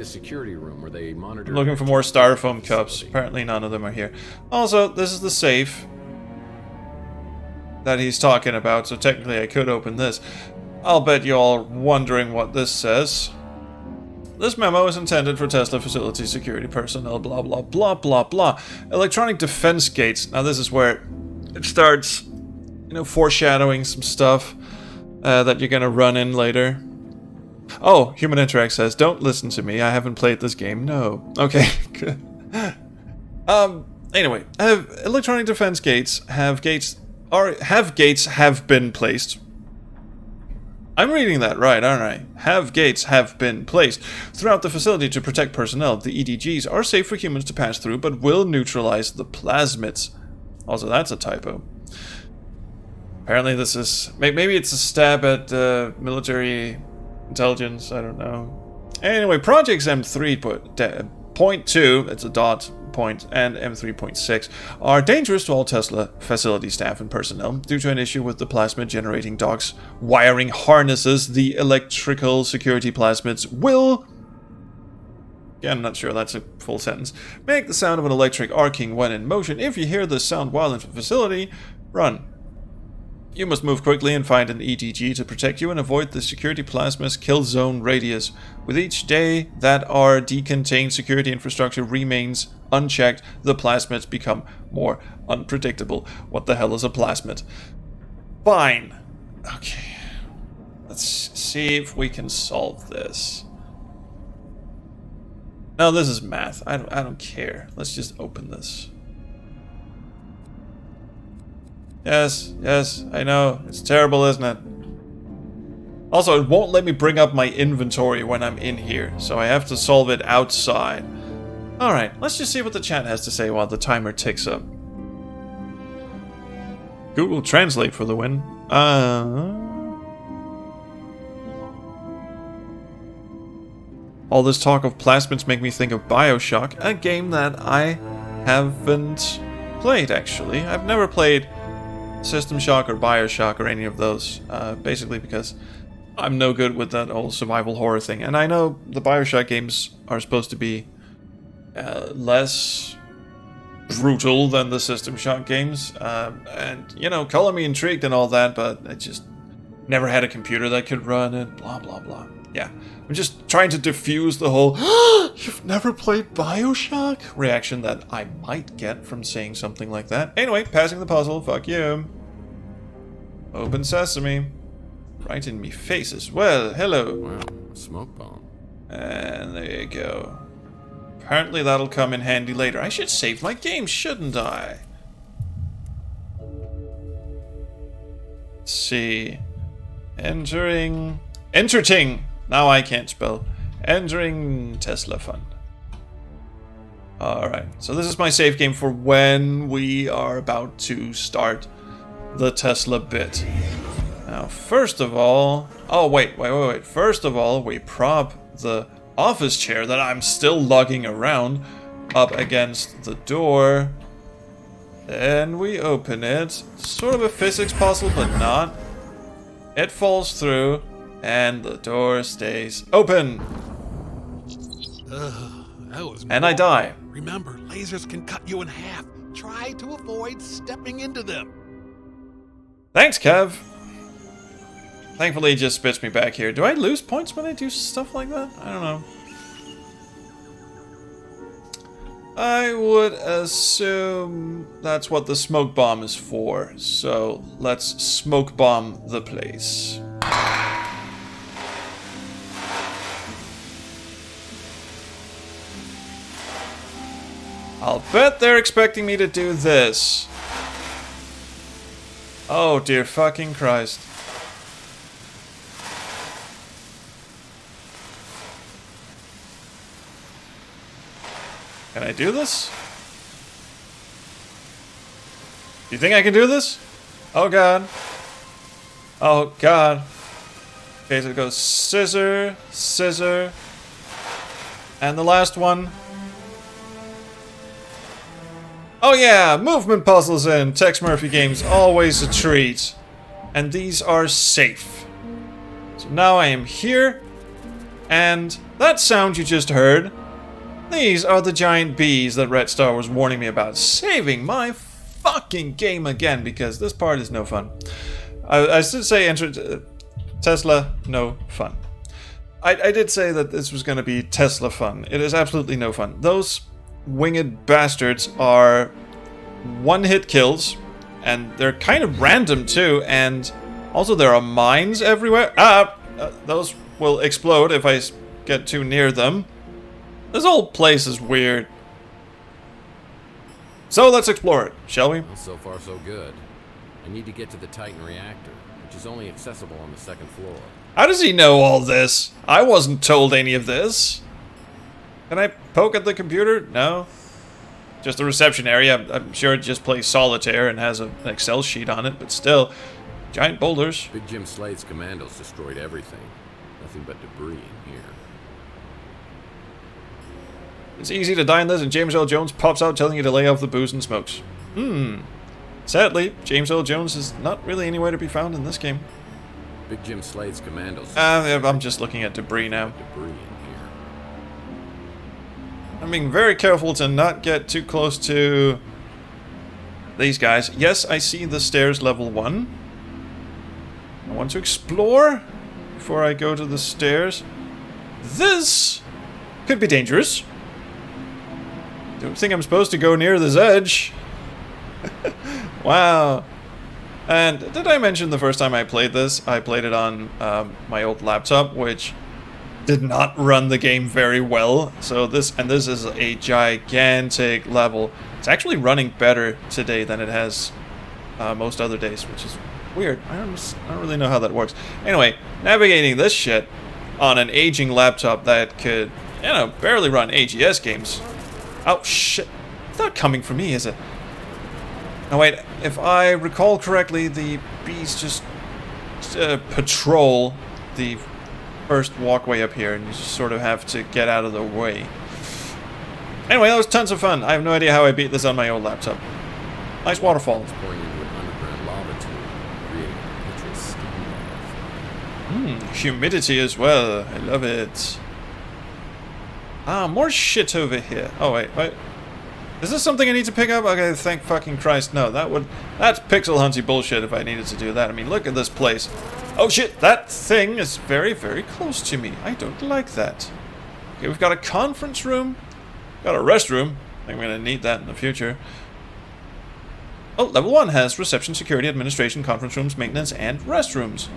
security room where they monitor. I'm looking for more styrofoam cups. Apparently none of them are here. Also, this is the safe that he's talking about, so technically I could open this. I'll bet you all are wondering what this says. This memo is intended for Tesla facility security personnel, blah blah blah blah blah. Electronic defense gates. Now this is where it starts, you know, foreshadowing some stuff that you're gonna run in later. Oh, Human Interact says, don't listen to me, I haven't played this game. No. Okay, good. Anyway, electronic defense gates have been placed. I'm reading that right, aren't I? Gates have been placed throughout the facility to protect personnel. The EDGs are safe for humans to pass through, but will neutralize the plasmids. Also, that's a typo. Apparently this is... Maybe it's a stab at military intelligence, I don't know. Anyway, Projects M3.2, it's a dot point, and M3.6 are dangerous to all Tesla facility staff and personnel due to an issue with the plasmid generating docks wiring harnesses. The electrical security plasmids will... Yeah, I'm not sure that's a full sentence. Make the sound of an electric arcing when in motion. If you hear this sound while in the facility, run. You must move quickly and find an EDG to protect you and avoid the security plasma's kill zone radius. With each day that our decontained security infrastructure remains unchecked, the plasmids become more unpredictable. What the hell is a plasmid? Fine. Okay. Let's see if we can solve this. No, this is math. I don't care. Let's just open this. Yes, I know. It's terrible, isn't it? Also, it won't let me bring up my inventory when I'm in here, so I have to solve it outside. Alright, let's just see what the chat has to say while the timer ticks up. Google Translate for the win. All this talk of plasmids make me think of BioShock, a game that I haven't played, actually. I've never played System Shock or BioShock or any of those, basically because I'm no good with that whole survival horror thing. And I know the BioShock games are supposed to be less brutal than the System Shock games. And, you know, color me intrigued and all that, but I just never had a computer that could run it, blah, blah, blah. Yeah, I'm just trying to diffuse the whole, you've never played BioShock reaction that I might get from saying something like that. Anyway, passing the puzzle, fuck you. Open sesame. Right in me face as well, hello. Wow, a smoke bomb. And there you go. Apparently that'll come in handy later. I should save my game, shouldn't I? Let's see. Entering... Enterting! Now I can't spell. Entering Tesla Fund. Alright, so this is my save game for when we are about to start the Tesla bit. Now, first of all... Oh, wait. First of all, we prop the office chair that I'm still lugging around up against the door. Then we open it. Sort of a physics puzzle, but not. It falls through, and the door stays open. That was and I die. Remember, lasers can cut you in half. Try to avoid stepping into them. Thanks, Kev. Thankfully, it just spits me back here. Do I lose points when I do stuff like that? I don't know. I would assume that's what the smoke bomb is for. So, let's smoke bomb the place. I'll bet they're expecting me to do this. Oh, dear fucking Christ. Can I do this? Do you think I can do this? Oh god. Oh god. Okay, so it goes scissor, scissor. And the last one. Oh yeah, movement puzzles in Tex Murphy games, always a treat. And these are safe. So now I am here. And that sound you just heard, these are the giant bees that Red Star was warning me about. Saving my fucking game again, because this part is no fun. I did say enter Tesla, no fun. I did say that this was going to be Tesla fun. It is absolutely no fun. Those winged bastards are one-hit kills, and they're kind of random too, and also there are mines everywhere. Those will explode if I get too near them. This whole place is weird. So let's explore it, shall we? Well, so far so good. I need to get to the Titan reactor, which is only accessible on the second floor. How does he know all this? I wasn't told any of this. Can I poke at the computer? No. Just the reception area. I'm sure it just plays solitaire and has an Excel sheet on it, but still. Giant boulders. Big Jim Slade's commandos destroyed everything. Nothing but debris in here. It's easy to die in this, and James Earl Jones pops out telling you to lay off the booze and smokes. Sadly, James Earl Jones is not really anywhere to be found in this game. Big Jim Slade's commandos. I'm just looking at debris now. Debris in here. I'm being very careful to not get too close to these guys. Yes, I see the stairs level 1. I want to explore before I go to the stairs. This could be dangerous. Don't think I'm supposed to go near this edge. Wow. And did I mention the first time I played this, I played it on my old laptop, which did not run the game very well. So this is a gigantic level. It's actually running better today than it has most other days, which is weird. I don't really know how that works. Anyway, navigating this shit on an aging laptop that could, you know, barely run AGS games. Oh shit! It's not coming for me, is it? Now wait, if I recall correctly, the bees just patrol the first walkway up here, and you just sort of have to get out of the way. Anyway, that was tons of fun. I have no idea how I beat this on my old laptop. Nice waterfall. Pouring into an underground lava tube, creating a perpetual steam bath. Humidity as well. I love it. Ah, more shit over here. Oh, wait. Is this something I need to pick up? Okay, thank fucking Christ. No, that's pixel hunty bullshit if I needed to do that. I mean, look at this place. Oh shit, that thing is very, very close to me. I don't like that. Okay, we've got a conference room. Got a restroom. I think I'm gonna need that in the future. Oh, level 1 has reception, security, administration, conference rooms, maintenance, and restrooms.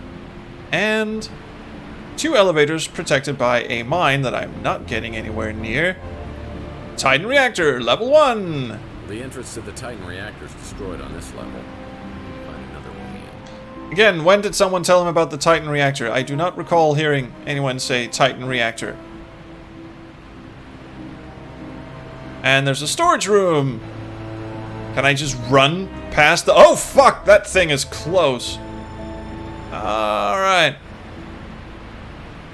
And 2 elevators protected by a mine that I'm not getting anywhere near. Titan Reactor, level 1! The entrance to the Titan Reactor is destroyed on this level. Find another way in. Again, when did someone tell him about the Titan Reactor? I do not recall hearing anyone say Titan Reactor. And there's a storage room! Can I just run past the... Oh, fuck! That thing is close. Alright.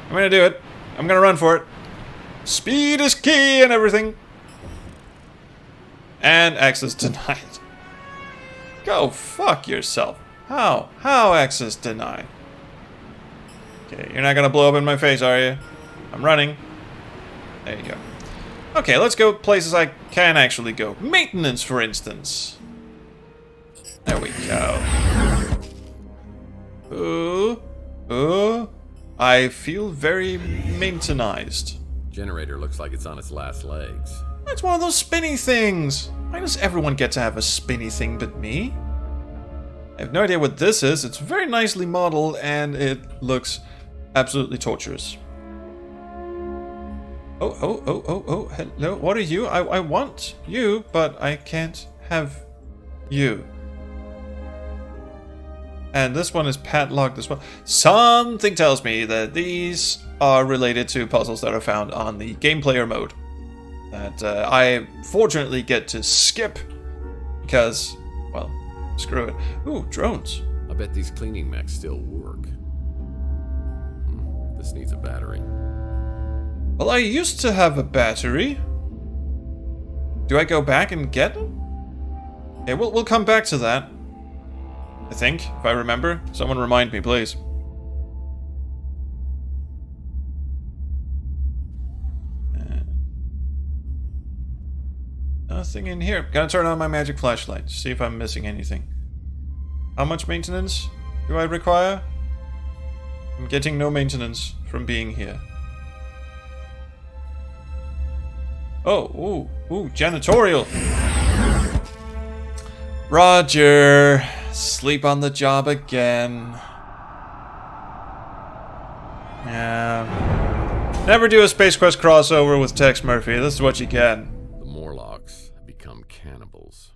I'm gonna do it. I'm gonna run for it. Speed is key and everything. And access denied. Go fuck yourself. How? How access denied? Okay, you're not gonna blow up in my face, are you? I'm running. There you go. Okay, let's go places I can actually go. Maintenance, for instance. There we go. Ooh. I feel very maintenized. Generator looks like it's on its last legs. It's one of those spinny things. Why does everyone get to have a spinny thing but me? I have no idea what this is. It's very nicely modeled and it looks absolutely torturous. Oh, hello, what are you? I want you, but I can't have you. And this one is padlocked as well. Something tells me that these are related to puzzles that are found on the game player mode. That I fortunately get to skip because, well, screw it. Ooh, drones. I bet these cleaning mechs still work. This needs a battery. Well, I used to have a battery. Do I go back and get it? Okay, we'll come back to that. I think, if I remember. Someone remind me, please. Nothing in here. Gotta turn on my magic flashlight. See if I'm missing anything. How much maintenance do I require? I'm getting no maintenance from being here. Oh, ooh, janitorial. Roger. Sleep on the job again. Yeah. Never do a Space Quest crossover with Tex Murphy. This is what you get. The Morlocks have become cannibals.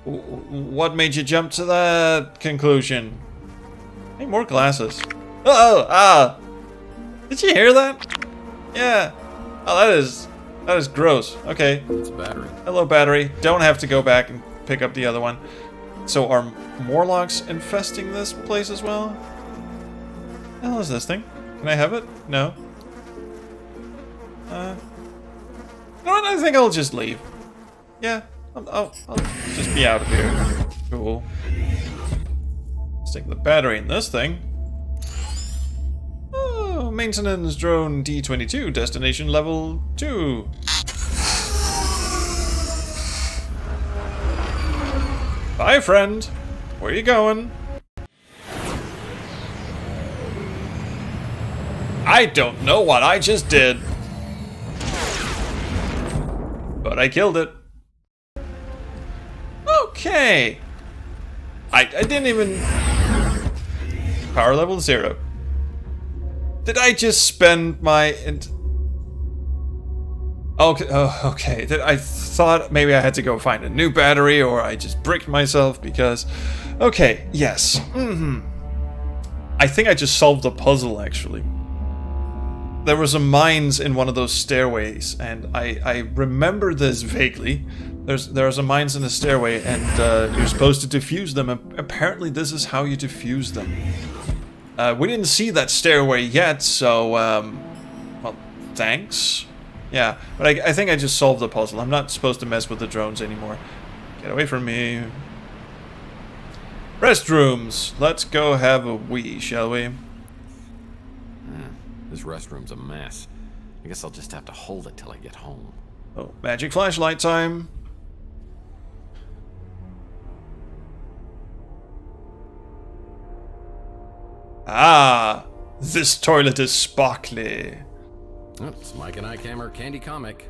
What made you jump to that conclusion? Hey, more glasses. Oh, did you hear that? Yeah. Oh, that is gross. Okay. It's a battery. Hello, battery. Don't have to go back and pick up the other one. So are Morlocks infesting this place as well? What the hell is this thing? Can I have it? No. You know what? I think I'll just leave. Yeah. I'll just be out of here. Cool. Stick the battery in this thing. Oh, maintenance drone D22, destination level 2. Bye, friend. Where are you going? I don't know what I just did. But I killed it. Okay. I didn't even... Power level 0. Did I just spend my... Okay, okay. I thought maybe I had to go find a new battery, or I just bricked myself because... Okay, yes. I think I just solved the puzzle, actually. There was a mines in one of those stairways, and I remember this vaguely. There's a mines in a stairway, and you're supposed to defuse them. Apparently, this is how you defuse them. We didn't see that stairway yet, so well, thanks. Yeah, but I think I just solved the puzzle. I'm not supposed to mess with the drones anymore. Get away from me. Restrooms. Let's go have a wee, shall we? This restroom's a mess. I guess I'll just have to hold it till I get home. Oh, magic flashlight time. Ah, this toilet is sparkly. Oh, it's Mike and I Camera Candy Comic.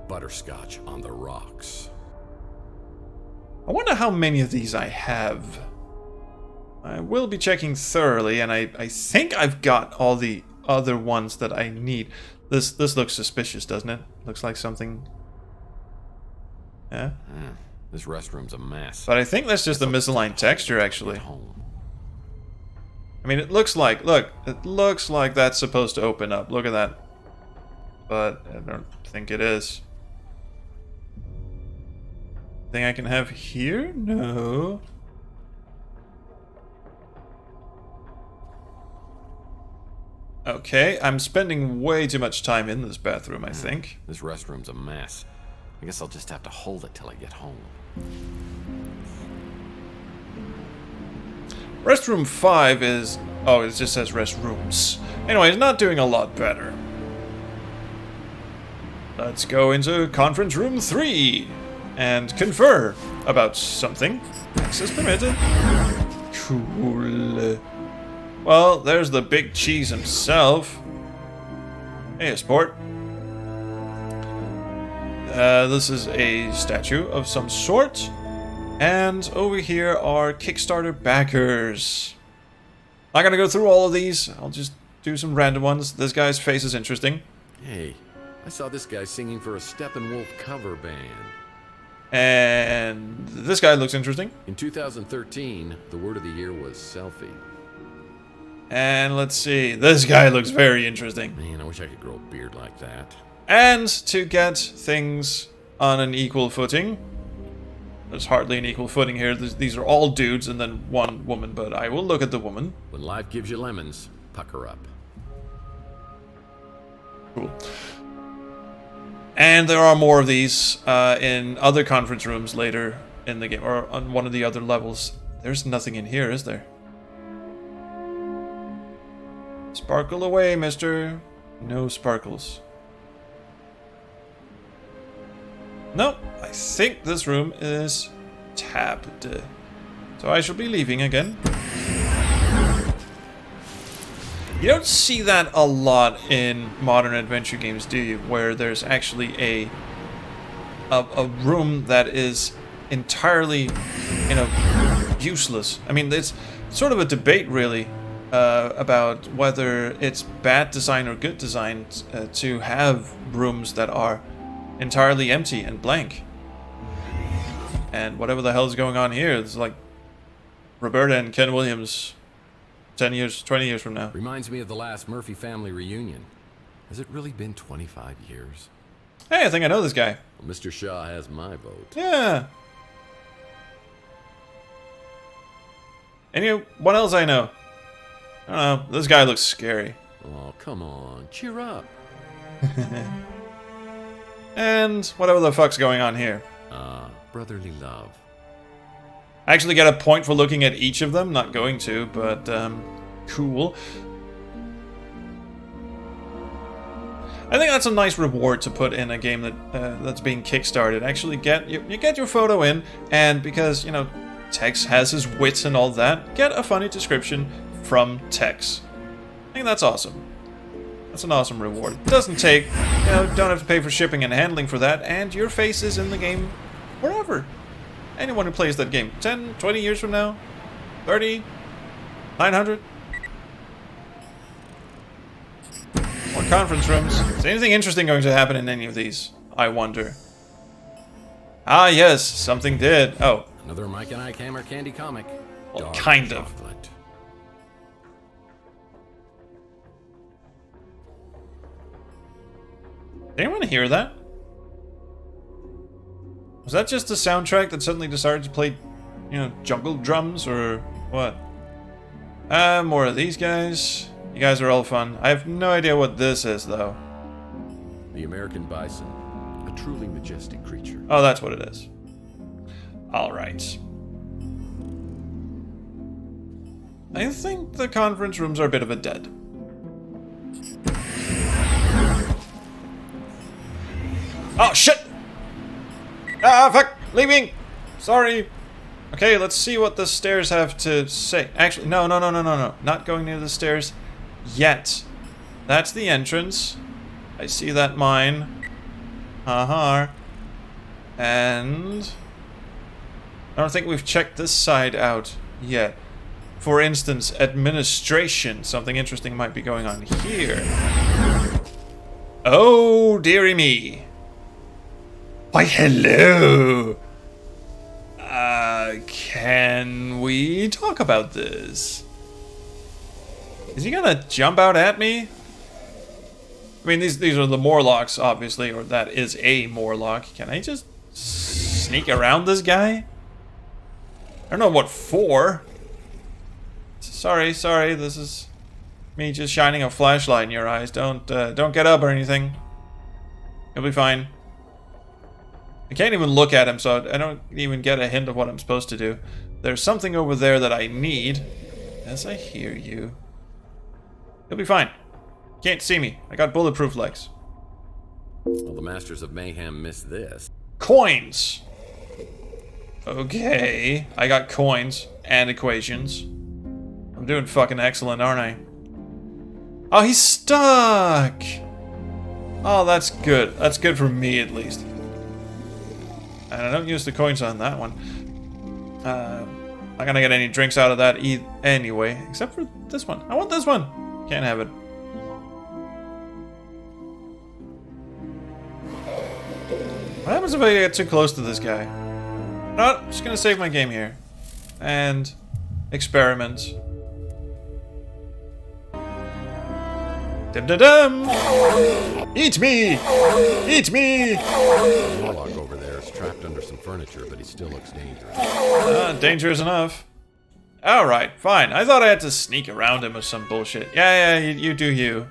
Butterscotch on the rocks. I wonder how many of these I have. I will be checking thoroughly, and I think I've got all the other ones that I need. This looks suspicious, doesn't it? Looks like something... Yeah? This restroom's a mess. But I think that's just a misaligned texture, actually. I mean, it looks like... Look, it looks like that's supposed to open up. Look at that. But I don't think it is. Thing I can have here? No. Okay, I'm spending way too much time in this bathroom, I think. This restroom's a mess. I guess I'll just have to hold it till I get home. Restroom 5 is... Oh, it just says restrooms. Anyway, it's not doing a lot better. Let's go into conference room 3 and confer about something. Access permitted. Cool. Well, there's the big cheese himself. Hey, sport. This is a statue of some sort. And over here are Kickstarter backers. Not gonna go through all of these. I'll just do some random ones. This guy's face is interesting. Hey, I saw this guy singing for a Steppenwolf cover band. And this guy looks interesting. In 2013, the word of the year was selfie. And let's see. This guy looks very interesting. Man, I wish I could grow a beard like that. And to get things on an equal footing. There's hardly an equal footing here. These are all dudes and then one woman, but I will look at the woman. When life gives you lemons, pucker up. Cool. And there are more of these in other conference rooms later in the game, or on one of the other levels. There's nothing in here, is there? Sparkle away, mister. No sparkles. Nope, I think this room is tabbed. So I shall be leaving again. You don't see that a lot in modern adventure games, do you? Where there's actually a room that is entirely, useless. I mean, it's sort of a debate, really, about whether it's bad design or good design to have rooms that are entirely empty and blank. And whatever the hell is going on here, it's like Roberta and Ken Williams 10 years, 20 years from now. Reminds me of the last Murphy family reunion. Has it really been 25 years? Hey, I think I know this guy. Well, Mr. Shaw has my vote. Yeah. Anyone else I know? I don't know. This guy looks scary. Oh, come on. Cheer up. And whatever the fuck's going on here. Brotherly love. I actually get a point for looking at each of them. Not going to, but cool. I think that's a nice reward to put in a game that that's being kickstarted. Actually, you get your photo in, and because Tex has his wits and all that, get a funny description from Tex. I think that's awesome. That's an awesome reward. It doesn't take, don't have to pay for shipping and handling for that, and your face is in the game forever. Anyone who plays that game 10, 20 years from now, 30, 900. More conference rooms. Is anything interesting going to happen in any of these? I wonder. Ah, yes, something did. Oh. Another Mike and I Camera Candy Comic. Well, kind of. Chocolate. Did anyone hear that? Was that just a soundtrack that suddenly decided to play, jungle drums or what? More of these guys. You guys are all fun. I have no idea what this is, though. The American bison. A truly majestic creature. Oh, that's what it is. Alright. I think the conference rooms are a bit of a dead. Oh, shit! Ah, fuck! Leaving! Sorry. Okay, let's see what the stairs have to say. Actually, no. Not going near the stairs yet. That's the entrance. I see that mine. And I don't think we've checked this side out yet. For instance, administration. Something interesting might be going on here. Oh, dearie me. Why, hello. Can we talk about this? Is he gonna jump out at me? I mean, these are the Morlocks, obviously, or that is a Morlock. Can I just sneak around this guy? I don't know what for. Sorry, this is me just shining a flashlight in your eyes. Don't get up or anything. You'll be fine. I can't even look at him, so I don't even get a hint of what I'm supposed to do. There's something over there that I need. Yes, I hear you. You'll be fine. Can't see me. I got bulletproof legs. Well, the Masters of Mayhem missed this. Coins! Okay. I got coins and equations. I'm doing fucking excellent, aren't I? Oh, he's stuck! Oh, that's good. That's good for me, at least. And I don't use the coins on that one. Not gonna get any drinks out of that anyway. Except for this one. I want this one! Can't have it. What happens if I get too close to this guy? No, I'm just gonna save my game here. And experiment. Dum-dum-dum! Eat me! Eat me! The Warlock over there is trapped under some furniture, but he still looks dangerous. Dangerous enough. Alright, fine. I thought I had to sneak around him or some bullshit. Yeah, you do you.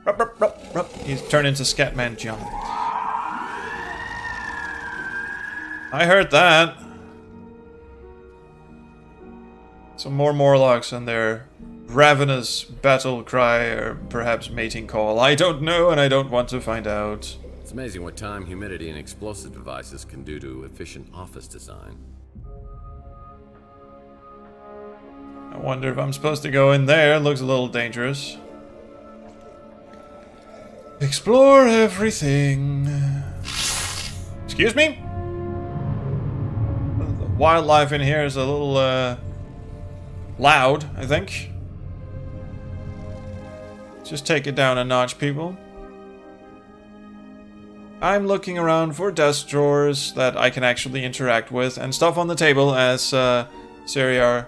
Rup, rup, rup, rup. He's turned into Scatman John. I heard that. Some more Morlocks and their ravenous battle cry, or perhaps mating call. I don't know, and I don't want to find out. It's amazing what time, humidity, and explosive devices can do to efficient office design. I wonder if I'm supposed to go in there. Looks a little dangerous. Explore everything. Excuse me? The wildlife in here is a little, loud, I think. Just take it down a notch, people. I'm looking around for desk drawers that I can actually interact with, and stuff on the table, as Seriar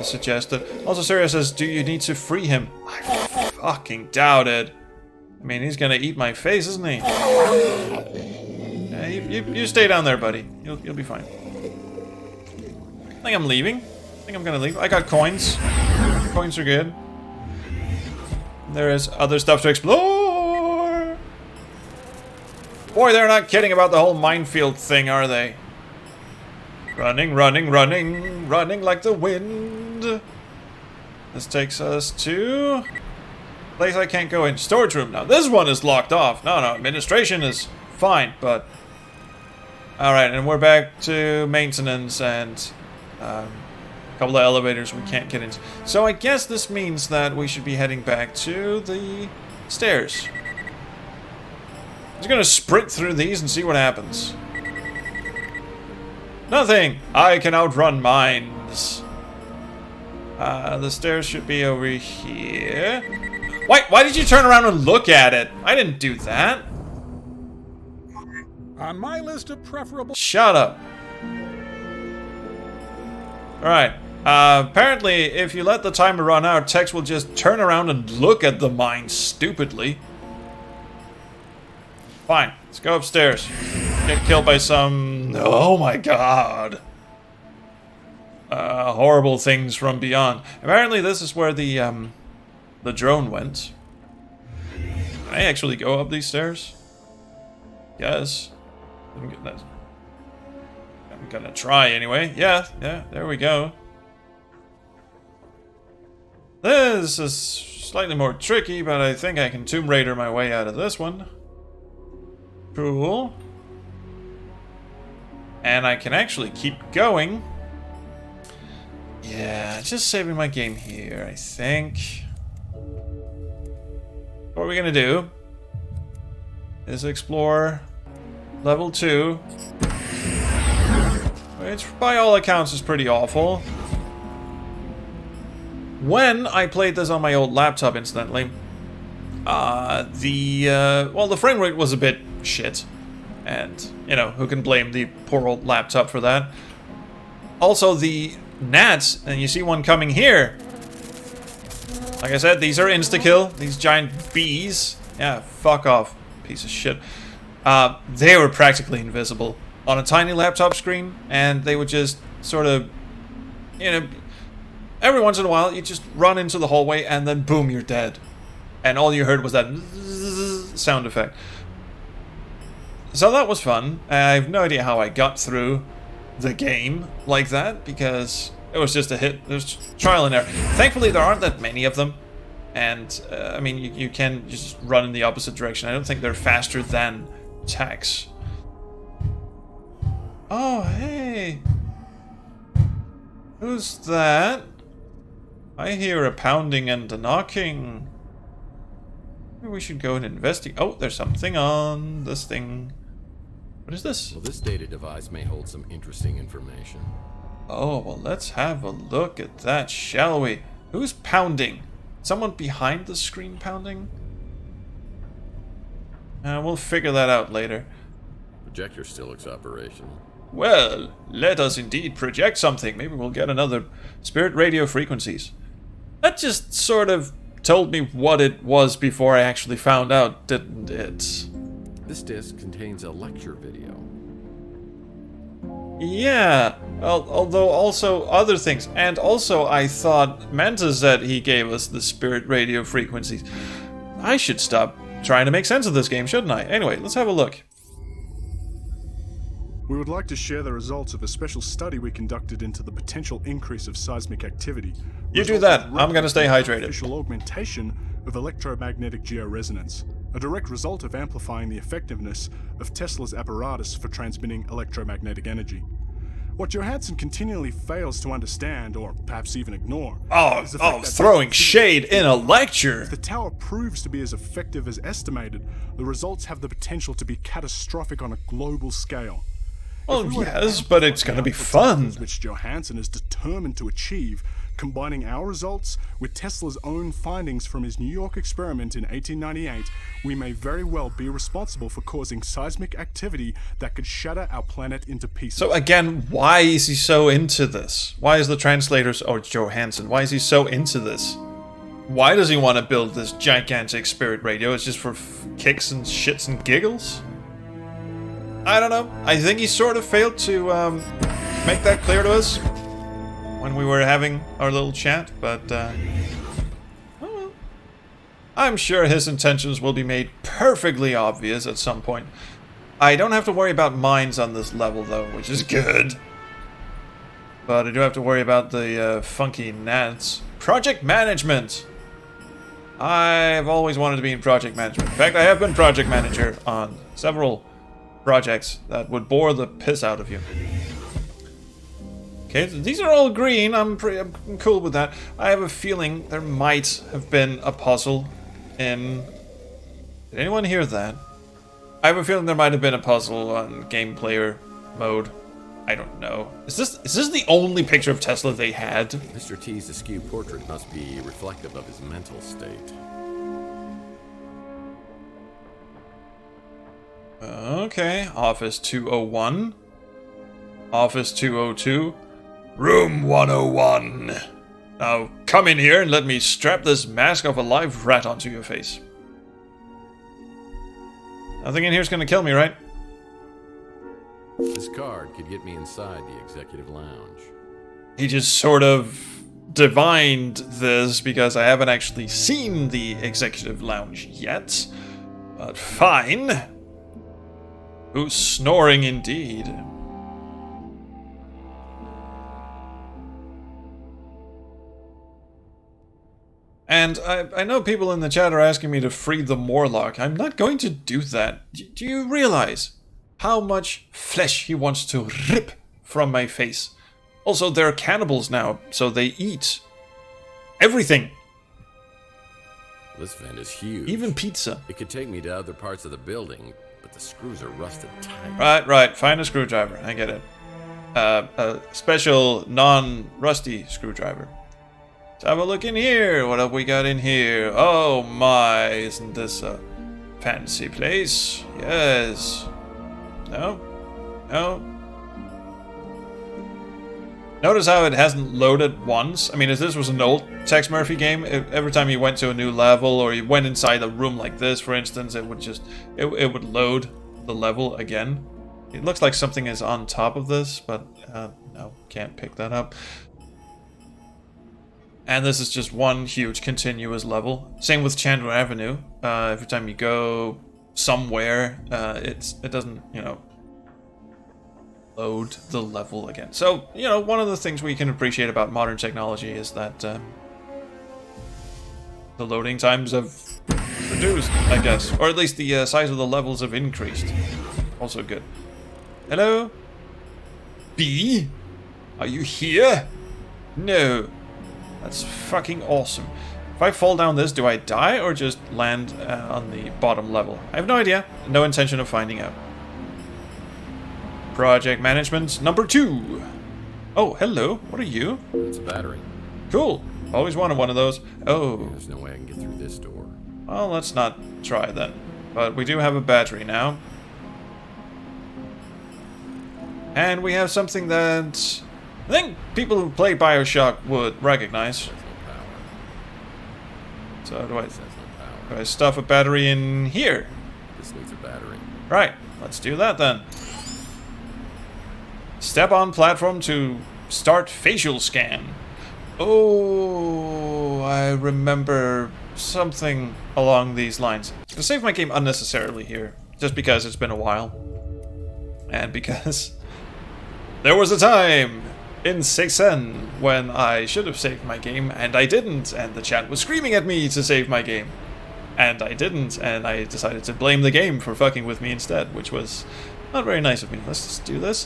suggested. Also, Seriar says, do you need to free him? I fucking doubt it. I mean, he's gonna eat my face, isn't he? Yeah, you stay down there, buddy. You'll be fine. I think I'm leaving. I think I'm gonna leave. I got coins. Coins are good. There is other stuff to explore. Boy, they're not kidding about the whole minefield thing, are they? Running like the wind. This takes us to a place I can't go in. Storage room. Now, this one is locked off. No, administration is fine, but... Alright, and we're back to maintenance and... a couple of elevators we can't get into. So I guess this means that we should be heading back to the stairs. I'm just gonna sprint through these and see what happens. Nothing! I can outrun mines. The stairs should be over here. Why did you turn around and look at it? I didn't do that. On my list of preferable... Shut up. Alright. Apparently, if you let the timer run out, Tex will just turn around and look at the mine stupidly. Fine. Let's go upstairs. Get killed by some... Oh my god. Horrible things from beyond. Apparently, this is where the drone went. Can I actually go up these stairs? Yes. I'm gonna try anyway. Yeah, there we go. This is slightly more tricky, but I think I can Tomb Raider my way out of this one. Cool. And I can actually keep going. Yeah, just saving my game here, I think. What we're gonna do is explore level 2, which by all accounts is pretty awful. When I played this on my old laptop, incidentally, the frame rate was a bit shit. And, you know, who can blame the poor old laptop for that? Also, the gnats, and you see one coming here. Like I said, these are insta-kill, these giant bees. Yeah, fuck off, piece of shit. They were practically invisible on a tiny laptop screen, and they would just sort of, you know, every once in a while, you just run into the hallway, and then boom, you're dead. And all you heard was that sound effect. So that was fun. I have no idea how I got through the game like that, because it was just a hit. There's trial and error. Thankfully, there aren't that many of them. And, I mean, you can just run in the opposite direction. I don't think they're faster than attacks. Oh, hey. Who's that? I hear a pounding and a knocking. Maybe we should go and investigate. Oh, there's something on this thing. What is this? Well, this data device may hold some interesting information. Oh, well, let's have a look at that, shall we? Who's pounding? Someone behind the screen pounding? We'll figure that out later. Projector still looks operational. Well, let us indeed project something. Maybe we'll get another spirit radio frequencies. That just sort of told me what it was before I actually found out, didn't it? This disc contains a lecture video. Yeah, although also other things. And also I thought Mantis said he gave us the spirit radio frequencies. I should stop trying to make sense of this game, shouldn't I? Anyway, let's have a look. We would like to share the results of a special study we conducted into the potential increase of seismic activity. You do that. I'm gonna stay hydrated. Artificial augmentation of electromagnetic georesonance, a direct result of amplifying the effectiveness of Tesla's apparatus for transmitting electromagnetic energy. What Johansson continually fails to understand, or perhaps even ignore, is the fact that throwing shade in a lecture. If the tower proves to be as effective as estimated, the results have the potential to be catastrophic on a global scale. Well, yes, but it's going to be fun. Which Johansson is determined to achieve, combining our results with Tesla's own findings from his New York experiment in 1898, we may very well be responsible for causing seismic activity that could shatter our planet into pieces. So again, why is he so into this? Why is the Translator, or Johansson, why is he so into this? Why does he want to build this gigantic spirit radio? It's just for kicks and shits and giggles? I don't know. I think he sort of failed to make that clear to us when we were having our little chat, but oh well. I'm sure his intentions will be made perfectly obvious at some point. I don't have to worry about mines on this level, though, which is good. But I do have to worry about the funky gnats. Project management! I've always wanted to be in project management. In fact, I have been project manager on several projects that would bore the piss out of you. Okay, these are all green. I'm cool with that. I have a feeling there might have been a puzzle in... Did anyone hear that? I have a feeling there might have been a puzzle on game player mode. I don't know. Is this the only picture of Tesla they had? Mr. T's askew portrait must be reflective of his mental state. Okay, Office 201. Office 202. Room 101. Now, come in here and let me strap this mask of a live rat onto your face. Nothing in here's gonna kill me, right? This card could get me inside the executive lounge. He just sort of divined this because I haven't actually seen the executive lounge yet. But fine. Who's snoring indeed? And I know people in the chat are asking me to free the Morlock. I'm not going to do that. Do you realize how much flesh he wants to rip from my face. Also, they're cannibals now, so they eat everything. This vent is huge. Even pizza. It could take me to other parts of the building, but the screws are rusted tight. Right. Find a screwdriver. I get it. A special non-rusty screwdriver. Let's have a look in here. What have we got in here? Oh my, isn't this a fancy place? Yes. No? Notice how it hasn't loaded once. I mean, if this was an old Tex Murphy game, every time you went to a new level or you went inside a room like this, for instance, it would just it would load the level again. It looks like something is on top of this, but no, can't pick that up. And this is just one huge continuous level. Same with Chandler Avenue. Every time you go somewhere, it doesn't, you know, load the level again. So, you know, one of the things we can appreciate about modern technology is that the loading times have reduced, I guess. Or at least the size of the levels have increased. Also good. Hello? B? Are you here? No. That's fucking awesome. If I fall down this, do I die or just land on the bottom level? I have no idea. No intention of finding out. Project management number 2. Oh, hello. What are you? It's a battery. Cool. Always wanted one of those. Oh. There's no way I can get through this door. Well, let's not try then. But we do have a battery now. And we have something that I think people who play Bioshock would recognize. So do I stuff a battery in here? This needs a battery. Right, let's do that then. Step on platform to start facial scan. Oh, I remember something along these lines. I saved my game unnecessarily here, just because it's been a while. And because there was a time in CEST when I should have saved my game, and I didn't, and the chat was screaming at me to save my game. And I didn't, and I decided to blame the game for fucking with me instead, which was not very nice of me. Let's just do this.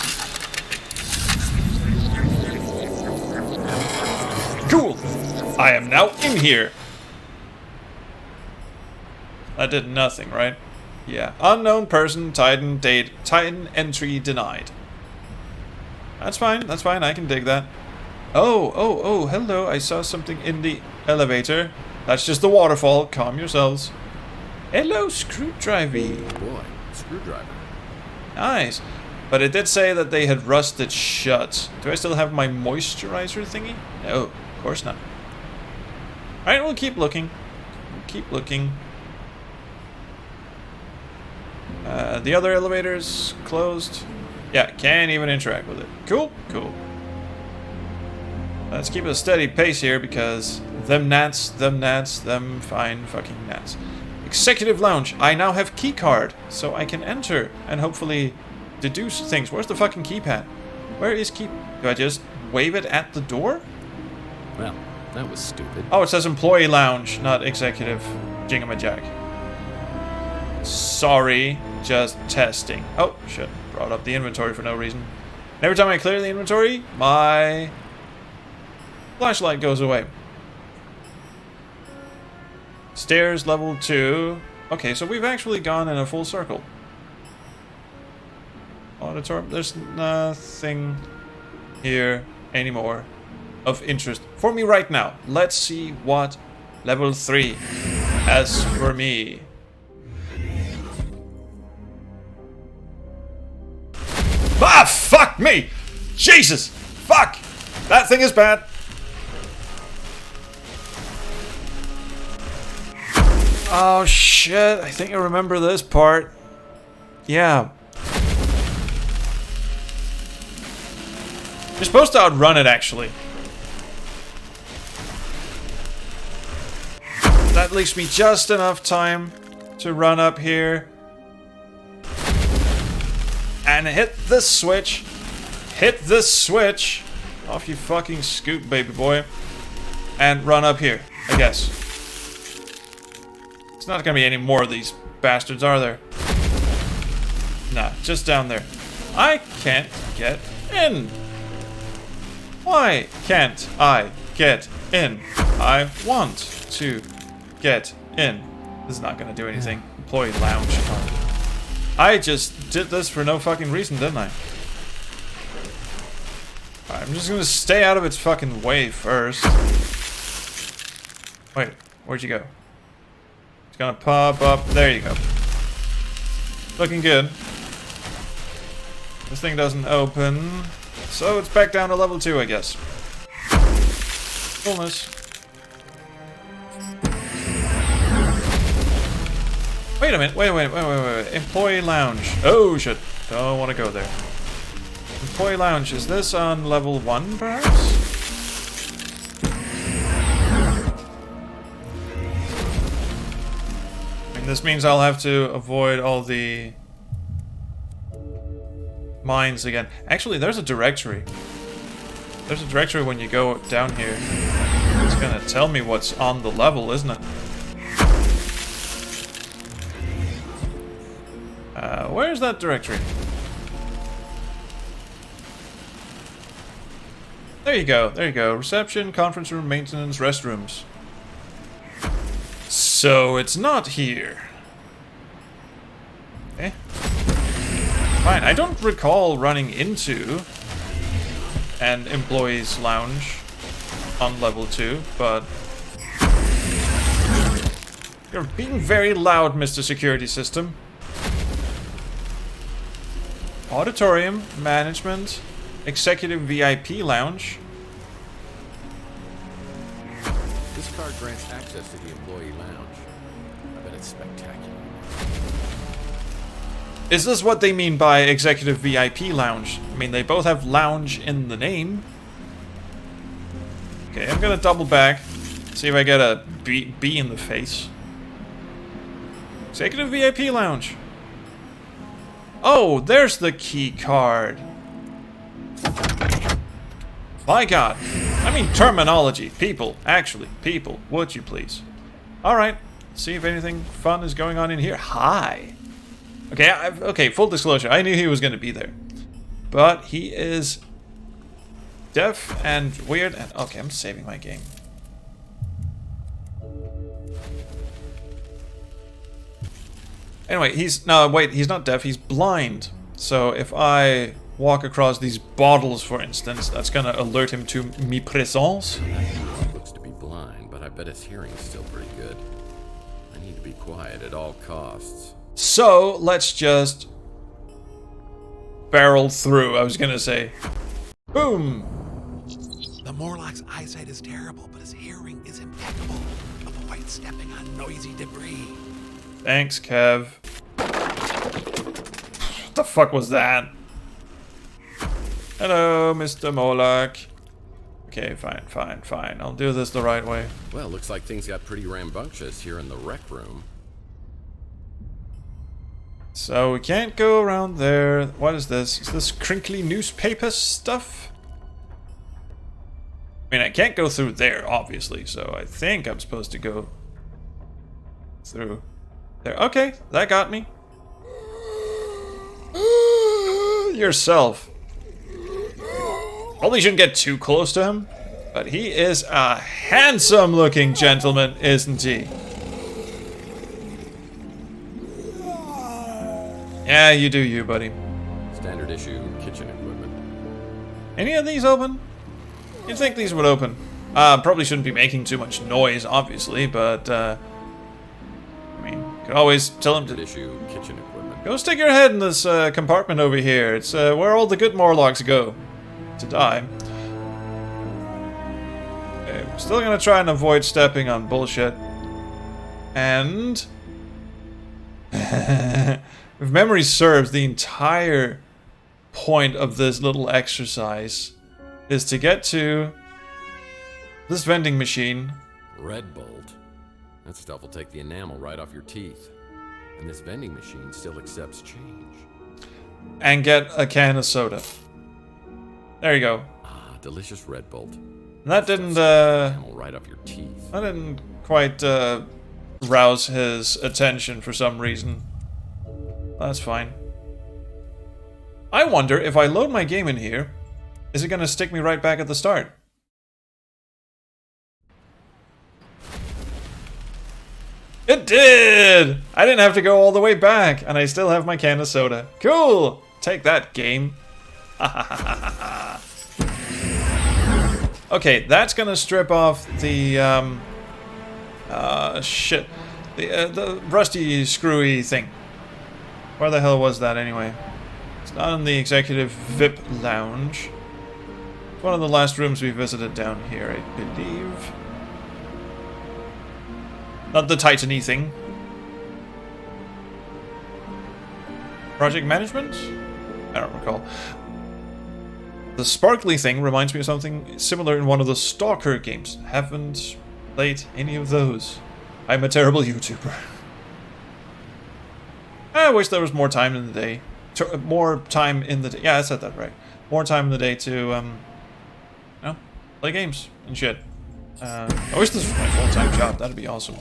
Cool! I am now in here! That did nothing, right? Yeah. Unknown person, Titan, date, Titan entry denied. That's fine, I can dig that. Oh, hello, I saw something in the elevator. That's just the waterfall, calm yourselves. Hello, screwdriver. Oh boy, screwdriver. Nice. But it did say that they had rusted shut. Do I still have my moisturizer thingy? No, of course not. Alright, we'll keep looking. The other elevator's closed. Yeah, can't even interact with it. Cool. Let's keep a steady pace here because them fine fucking gnats. Executive Lounge. I now have keycard, so I can enter and hopefully deduce things. Where's the fucking keypad? Where is key? Do I just wave it at the door? Well, that was stupid. Oh, it says employee lounge, not executive jingamajag. Sorry, just testing. Oh, shit. Brought up the inventory for no reason. And every time I clear the inventory, my flashlight goes away. Stairs level 2. Okay, so we've actually gone in a full circle. Auditorium. There's nothing here anymore of interest for me right now. Let's see what level 3 has for me. Ah, fuck me! Jesus! Fuck! That thing is bad. Oh shit, I think I remember this part. Yeah. You're supposed to outrun it, actually. That leaves me just enough time to run up here. And hit this switch. Hit this switch. Off you fucking scoot, baby boy. And run up here, I guess. There's not gonna be any more of these bastards, are there? Nah, just down there. I can't get in. Why can't I get in? I want to get in. This is not gonna do anything. Employee lounge. I just did this for no fucking reason, didn't I? Alright, I'm just gonna stay out of its fucking way first. Wait, where'd you go? It's gonna pop up. There you go. Looking good. This thing doesn't open. So it's back down to level 2, I guess. Fullness. Wait a minute, wait. Employee lounge. Oh shit. Don't want to go there. Employee lounge. Is this on level 1, perhaps? I mean, this means I'll have to avoid all the mines again. Actually, there's a directory. There's a directory when you go down here. It's gonna tell me what's on the level, isn't it? Where's that directory? There you go, there you go. Reception, conference room, maintenance, restrooms. So it's not here. Okay. Fine, I don't recall running into an employee's lounge on level 2, but you're being very loud, Mr. Security System. Auditorium, management, executive VIP lounge. This card grants access to the employee lounge. I bet it's spectacular. Is this what they mean by executive VIP lounge? I mean, they both have lounge in the name. Okay, I'm gonna double back. See if I get a B in the face. Executive VIP lounge. Oh, there's the key card. My god. I mean terminology. People. Actually, people. Would you please? Alright. See if anything fun is going on in here. Hi. Okay, okay, full disclosure. I knew he was going to be there. But he is deaf and weird and... Okay, I'm saving my game. Anyway, he's... No, wait, he's not deaf, he's blind. So if I walk across these bottles, for instance, that's gonna alert him to mi présence. He looks to be blind, but I bet his hearing's still pretty good. I need to be quiet at all costs. So, let's just barrel through, I was gonna say. Boom! The Morlock's eyesight is terrible, but his hearing is impeccable. Avoid stepping on noisy debris. Thanks, Kev. What the fuck was that? Hello, Mr. Morlock. Okay, fine. I'll do this the right way. Well, looks like things got pretty rambunctious here in the rec room. So we can't go around there. What is this? Is this crinkly newspaper stuff? I mean, I can't go through there, obviously, so I think I'm supposed to go through there. Okay, that got me. Yourself. Probably shouldn't get too close to him, but he is a handsome-looking gentleman, isn't he? Yeah, you do you, buddy. Standard issue kitchen equipment. Any of these open? You'd think these would open. Probably shouldn't be making too much noise, obviously, but, I mean, you could always tell him to... Issue kitchen equipment. Go stick your head in this, compartment over here. It's, where all the good Morlocks go. To die. Okay, we're still gonna try and avoid stepping on bullshit. And... if memory serves, the entire point of this little exercise is to get to this vending machine. Red Bolt. That stuff will take the enamel right off your teeth. And this vending machine still accepts change. And get a can of soda. There you go. Ah, delicious Red Bolt. And that didn't, enamel right off your teeth. That didn't quite, rouse his attention for some reason. That's fine. I wonder if I load my game in here, is it going to stick me right back at the start? It did! I didn't have to go all the way back, and I still have my can of soda. Cool! Take that, game. Okay, that's gonna strip off the, shit. The rusty, screwy thing. Where the hell was that, anyway? It's not in the executive VIP lounge. It's one of the last rooms we visited down here, I believe. Not the Titan-y thing. Project management? I don't recall. The sparkly thing reminds me of something similar in one of the Stalker games. Haven't played any of those. I'm a terrible YouTuber. I wish there was more time in the day. More time in the day. Yeah, I said that right. More time in the day to, you know, play games and shit. I wish this was my full-time job. That'd be awesome.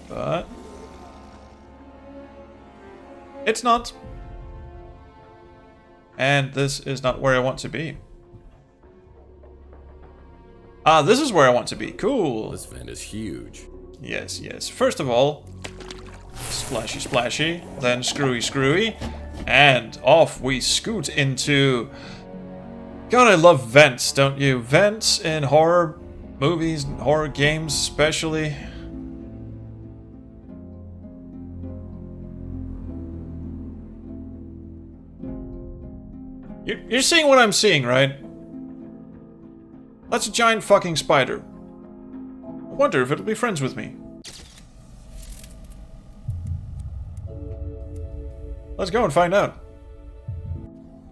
But it's not. And this is not where I want to be. Ah, this is where I want to be. Cool. This vent is huge. Yes, yes. First of all, splashy, splashy. Then screwy, screwy. And off we scoot into... God, I love vents, don't you? Vents in horror movies, horror games especially. You're seeing what I'm seeing, right? That's a giant fucking spider. I wonder if it'll be friends with me. Let's go and find out.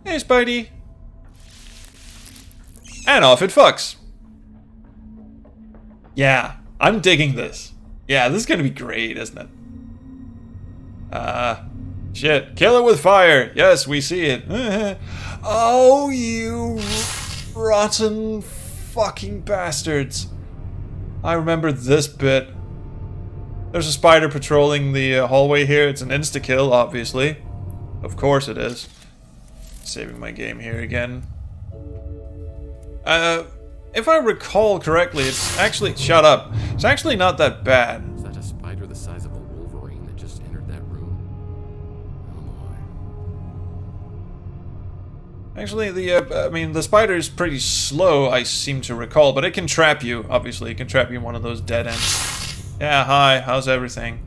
Hey, Spidey. And off it fucks. Yeah, I'm digging this. Yeah, this is gonna be great, isn't it? Shit. Kill it with fire. Yes, we see it. Oh, you rotten fucking bastards. I remember this bit. There's a spider patrolling the hallway here. It's an insta-kill, obviously. Of course it is. Saving my game here again. If I recall correctly, it's actually... Shut up. It's actually not that bad. Is that a spider the size of a wolverine that just entered that room? Oh boy. Actually, the spider is pretty slow, I seem to recall, but it can trap you, obviously. It can trap you in one of those dead ends. Yeah, hi, how's everything?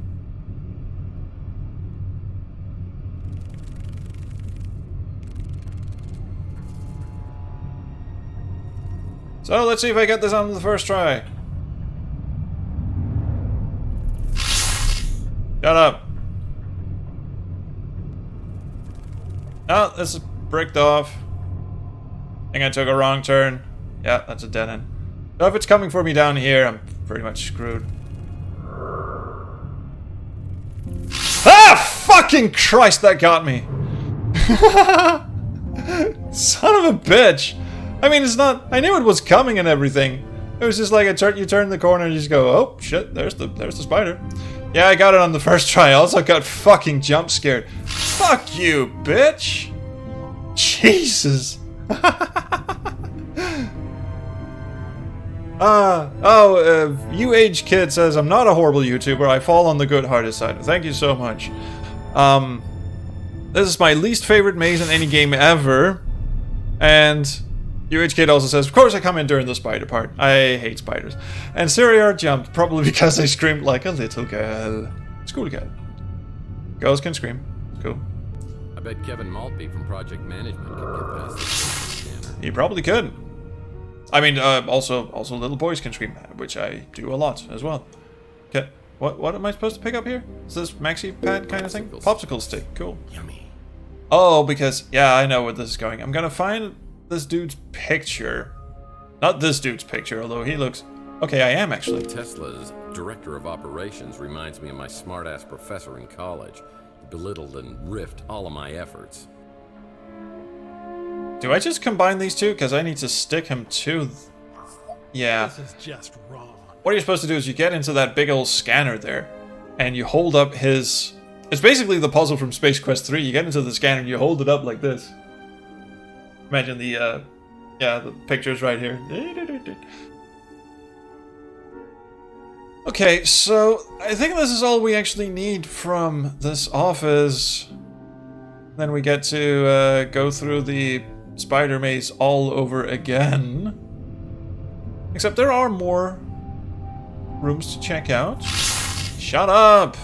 So, let's see if I get this on the first try. Shut up. Oh, this is bricked off. I think I took a wrong turn. Yeah, that's a dead end. So if it's coming for me down here, I'm pretty much screwed. Ah! Fucking Christ, that got me! Son of a bitch! I mean, it's not... I knew it was coming and everything. It was just like you turn the corner and you just go, oh, shit, there's the spider. Yeah, I got it on the first try. I also got fucking jump scared. Fuck you, bitch! Jesus! UH Kid says, I'm not a horrible YouTuber. I fall on the good-hearted side. Thank you so much. This is my least favorite maze in any game ever. And... UH Kid also says, of course I come in during the spider part. I hate spiders. And Siriar jumped, probably because I screamed like a little girl. School girl. Girls can scream. Cool. I bet Kevin Maltby from Project Management could get past this scanner. He probably could. I mean, also little boys can scream, which I do a lot as well. Okay, what am I supposed to pick up here? Is this maxi pad kind of thing? Popsicle stick, cool. Yummy. Oh, because, yeah, I know where this is going. I'm gonna find this dude's picture. Not this dude's picture, although he looks... Okay, I am actually. Tesla's director of operations reminds me of my smart-ass professor in college. He belittled and riffed all of my efforts. Do I just combine these two? Because I need to stick him to... Yeah. This is just wrong. What you're supposed to do is you get into that big old scanner there, and you hold up his It's basically the puzzle from Space Quest 3. You get into the scanner and you hold it up like this. Imagine the, yeah, the pictures right here. Okay, so I think this is all we actually need from this office. Then we get to go through the spider maze all over again. Except there are more rooms to check out. Shut up!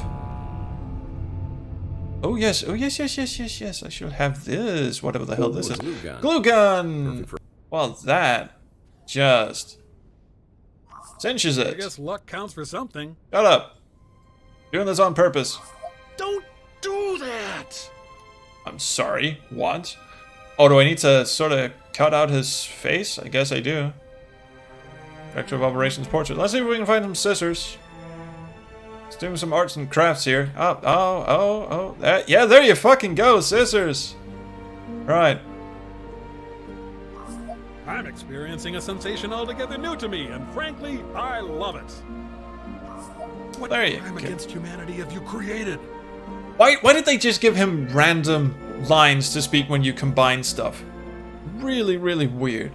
Oh yes, yes. I should have this. Whatever the hell this is. Glue gun! Well, that just cinches it. I guess luck counts for something. Shut up. Doing this on purpose. Don't do that! I'm sorry. What? Oh, do I need to sort of cut out his face? I guess I do. Director of Operations portrait. Let's see if we can find some scissors. Let's do some arts and crafts here. Oh. Yeah, there you fucking go. Scissors. Right. I'm experiencing a sensation altogether new to me, and frankly, I love it. What crime against humanity have you created? Why did they just give him random lines to speak when you combine stuff? Really, really weird.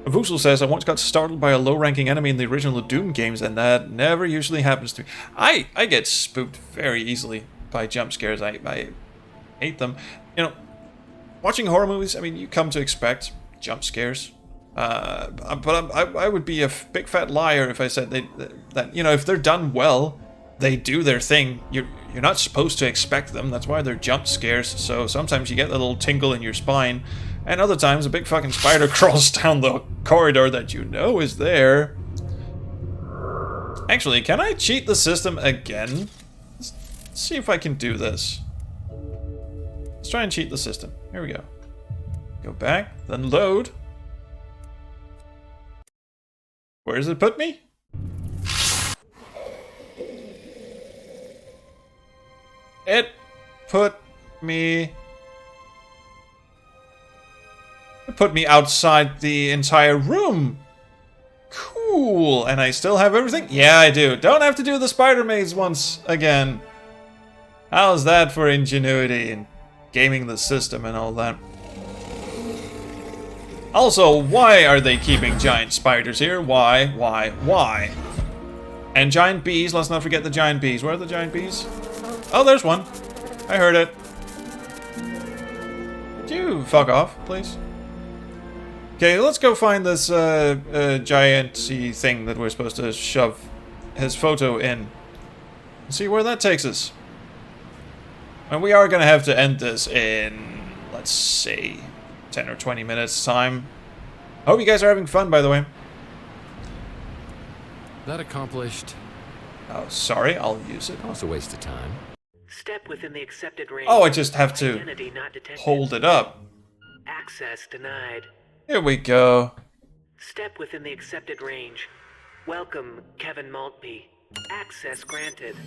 Vuxel says, I once got startled by a low-ranking enemy in the original Doom games, and that never usually happens to me. I get spooked very easily by jump scares. I hate them. You know, watching horror movies, I mean, you come to expect jump scares. But I would be a big fat liar if I said that, you know, if they're done well, they do their thing. You're not supposed to expect them. That's why they're jump scares. So sometimes you get a little tingle in your spine. And other times, a big fucking spider crawls down the corridor that you know is there. Actually, can I cheat the system again? Let's see if I can do this. Let's try and cheat the system. Here we go. Go back, then load. Where does it put me? It put me... It put me outside the entire room. Cool. And I still have everything? Yeah, I do. Don't have to do the spider maze once again. How's that for ingenuity and gaming the system and all that? Also, why are they keeping giant spiders here? Why? And giant bees. Let's not forget the giant bees. Where are the giant bees? Oh, there's one. I heard it. Could you fuck off, please? Okay, let's go find this giant-y thing that we're supposed to shove his photo in. And see where that takes us. And we are going to have to end this in, let's say, 10 or 20 minutes time. I hope you guys are having fun, by the way. That accomplished. Oh, sorry, I'll use it. Also a waste of time. Step within the accepted range. Oh, I just have to Identity not detected. hold it up. Access denied. Here we go. Step within the accepted range. Welcome, Kevin Maltby. Access granted.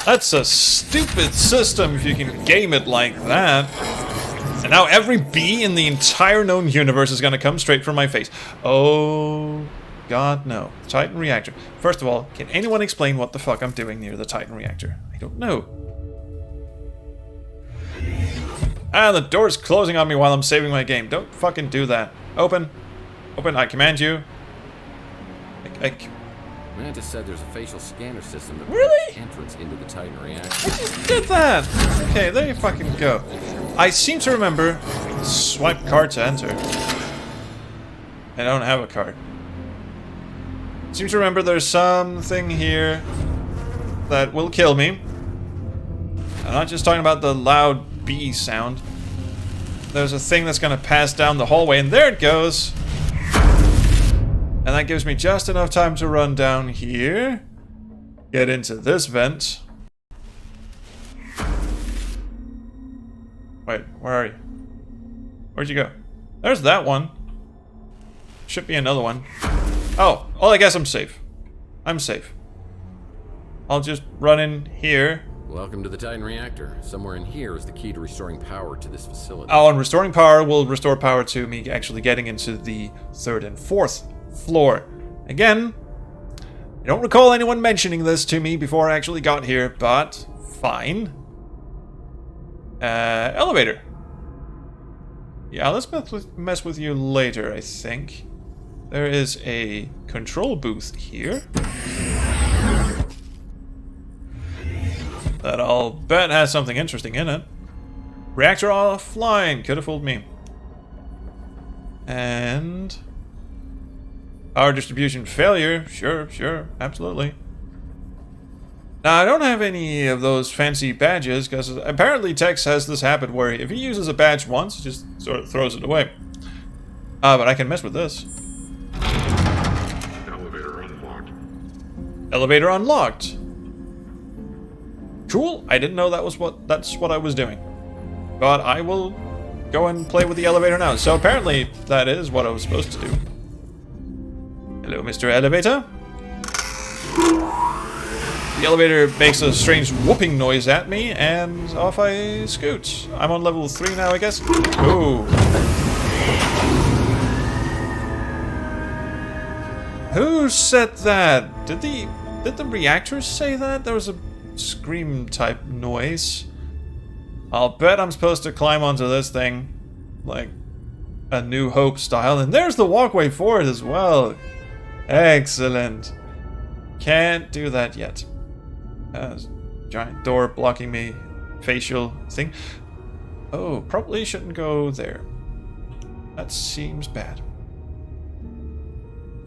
That's a stupid system if you can game it like that. And now every bee in the entire known universe is going to come straight from my face. Oh, God, no. Titan Reactor. First of all, can anyone explain what the fuck I'm doing near the Titan Reactor? I don't know. Ah, the door's closing on me while I'm saving my game. Don't fucking do that. Open. Open, I command you. Mantis said there's a facial scanner system that Really? entrance into the Titan Reactor. I just did that! Okay, there you fucking go. I seem to remember swipe card to enter. I don't have a card. I seem to remember there's something here that will kill me. I'm not just talking about the loud bee sound. There's a thing that's gonna pass down the hallway, and there it goes! And that gives me just enough time to run down here, get into this vent. Wait, where are you? Where'd you go? There's that one. Should be another one. Oh, well, I guess I'm safe. I'm safe. I'll just run in here. Welcome to the Titan Reactor. Somewhere in here is the key to restoring power to this facility. Oh, and restoring power will restore power to me actually getting into the 3rd and 4th floor. Again, I don't recall anyone mentioning this to me before I actually got here, but fine. Elevator. Yeah, let's mess with you later, I think. There is a control booth here. That I'll bet has something interesting in it. Reactor offline. Could have fooled me. And... power distribution failure. Sure, absolutely. Now, I don't have any of those fancy badges, because apparently Tex has this habit where if he uses a badge once, he just sort of throws it away. But I can mess with this. Elevator unlocked. Elevator unlocked. Cool. I didn't know that's what I was doing. But I will go and play with the elevator now. So apparently that is what I was supposed to do. Hello, Mr. Elevator. The elevator makes a strange whooping noise at me, and off I scoot. I'm on level 3 now, I guess. Ooh. Who said that? Did the reactors say that? There was a scream type noise. I'll bet I'm supposed to climb onto this thing, like a New Hope style. And there's the walkway for it as well. Excellent. Can't do that yet. Giant door blocking me. Facial thing. Oh, probably shouldn't go there. That seems bad.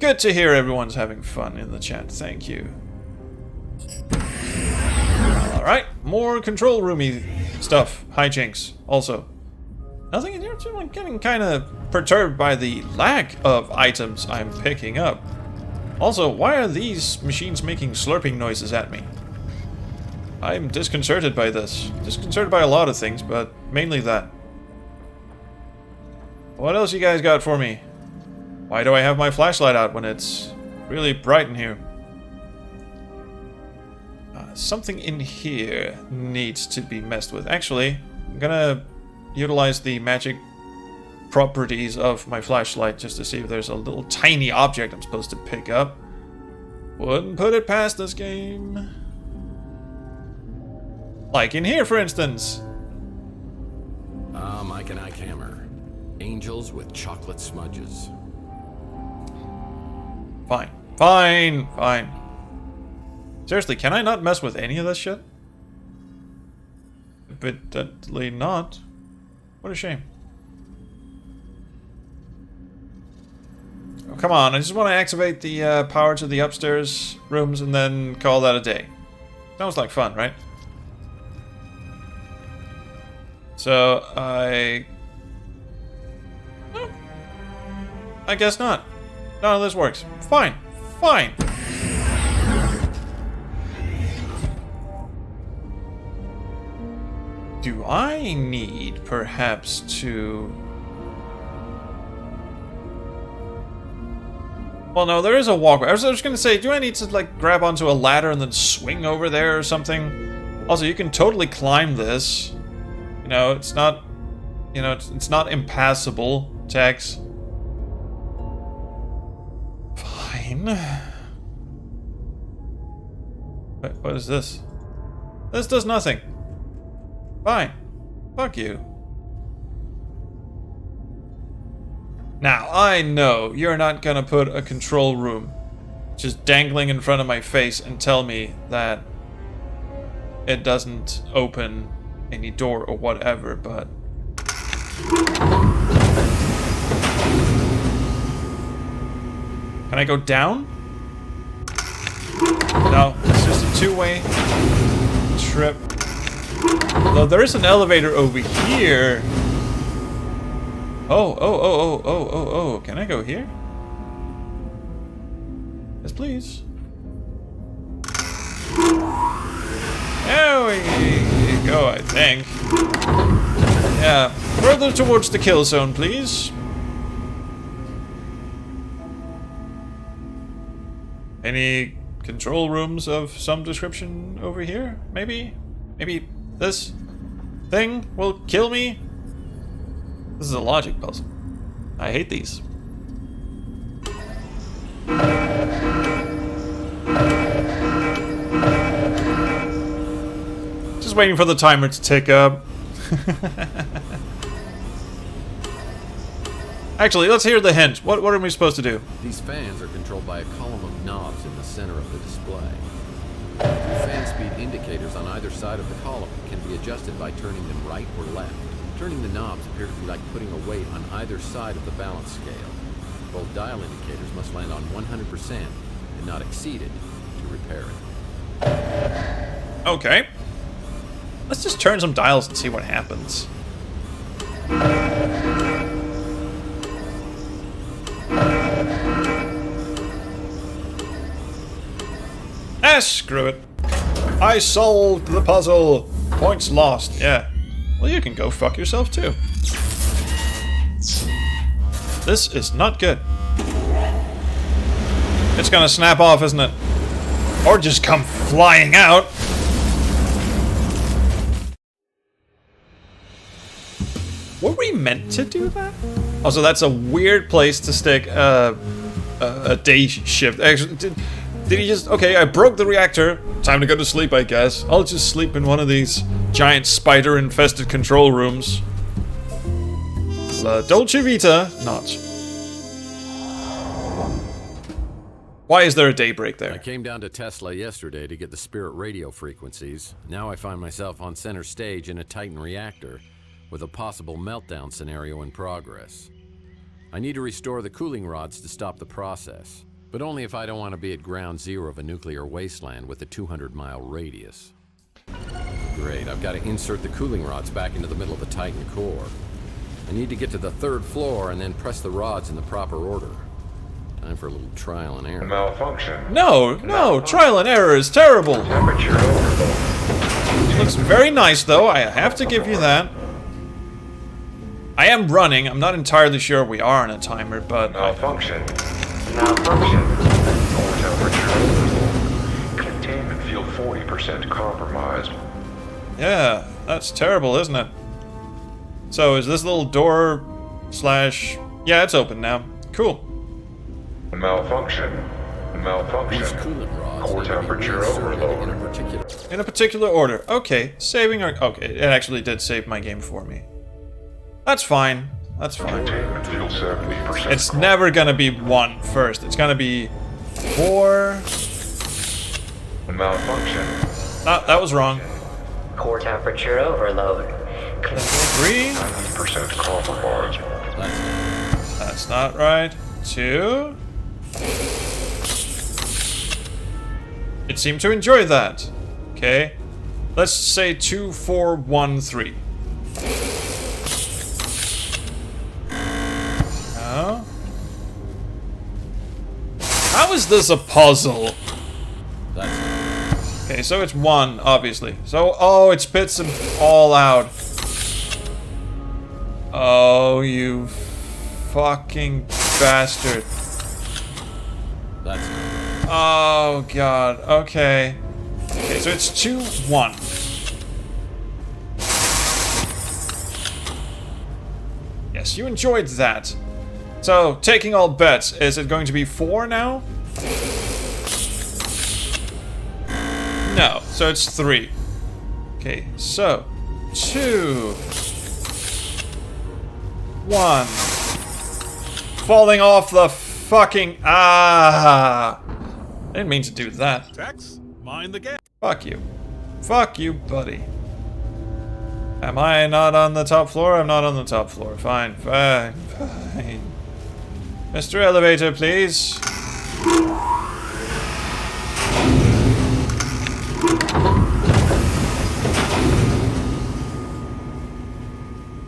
Good to hear everyone's having fun in the chat. Thank you. Alright, more control roomy stuff. Hijinks. Also. Nothing in here. I'm getting kind of perturbed by the lack of items I'm picking up. Also, why are these machines making slurping noises at me? I'm disconcerted by this. Disconcerted by a lot of things, but mainly that. What else you guys got for me? Why do I have my flashlight out when it's really bright in here? Something in here needs to be messed with. Actually, I'm gonna utilize the magic properties of my flashlight just to see if there's a little tiny object I'm supposed to pick up. Wouldn't put it past this game. Like in here, for instance. Mike and Ike Hammer. Angels with chocolate smudges. Fine. Seriously, can I not mess with any of this shit? Evidently not. What a shame. Oh, come on, I just want to activate the power to the upstairs rooms and then call that a day. Sounds like fun, right? So, I guess not. None of this works. Fine. Do I need, perhaps, to... Well, no, there is a walkway. I was just gonna say, do I need to, like, grab onto a ladder and then swing over there or something? Also, you can totally climb this. You know, it's not... You know, it's not impassable, Tex. Fine. Wait, what is this? This does nothing. Fine. Fuck you. Now, I know you're not gonna put a control room just dangling in front of my face and tell me that it doesn't open any door or whatever, but... Can I go down? No, it's just a two-way trip. Though there is an elevator over here. Oh. Can I go here? Yes, please. There we go, I think. Yeah, further towards the kill zone, please. Any control rooms of some description over here? Maybe this thing will kill me? This is a logic puzzle. I hate these. Just waiting for the timer to tick up. Actually, let's hear the hint. What are we supposed to do? These fans are controlled by a column of knobs in the center of the display. Fan speed indicators on either side of the column can be adjusted by turning them right or left. Turning the knobs appear to be like putting a weight on either side of the balance scale. Both dial indicators must land on 100% and not exceeded to repair it. Okay. Let's just turn some dials and see what happens. Ah, screw it. I solved the puzzle. Points lost. Yeah. Well, you can go fuck yourself too. This is not good. It's gonna snap off, isn't it? Or just come flying out. Were we meant to do that? Also, that's a weird place to stick a day shift. Actually, did he just... Okay, I broke the reactor. Time to go to sleep, I guess. I'll just sleep in one of these giant spider-infested control rooms. La Dolce Vita, not. Why is there a daybreak there? I came down to Tesla yesterday to get the Spirit radio frequencies. Now I find myself on center stage in a Titan reactor with a possible meltdown scenario in progress. I need to restore the cooling rods to stop the process, but only if I don't want to be at ground zero of a nuclear wasteland with a 200-mile radius. Great, I've got to insert the cooling rods back into the middle of the Titan core. I need to get to the 3rd floor and then press the rods in the proper order. Time for a little trial and error. Malfunction. No, trial and error is terrible. Temperature overload. Looks very nice though, I have to give you that. I am running, I'm not entirely sure we are on a timer, but... Malfunction. Core temperature overload. Containment field 40% compromised. Yeah, that's terrible, isn't it? So is this little door slash... Yeah, it's open now. Cool. Malfunction. These coolant rods Core temperature overload. In a particular order. Okay, saving our... Okay, it actually did save my game for me. That's fine. That's fine. Containment field 70%. It's never gonna be 1 first. It's gonna be 4... Malfunction. Ah, that was wrong. Core temperature overload. 3. 90% compromised. That's not right. 2. It seemed to enjoy that. Okay. Let's say 2, 4, 1, 3. No. How is this a puzzle? Okay, so it's 1, obviously. So, oh, it spits them all out. Oh, you fucking bastard. Oh, God. Okay. Okay, so it's 2, 1. Yes, you enjoyed that. So, taking all bets, is it going to be 4 now? No, so it's 3. Okay, so 2, 1. Falling off the fucking... Ah! I didn't mean to do that. Tex, mind the gap. Fuck you. Fuck you, buddy. Am I not on the top floor? I'm not on the top floor. Fine, fine, fine. Mr. Elevator, please.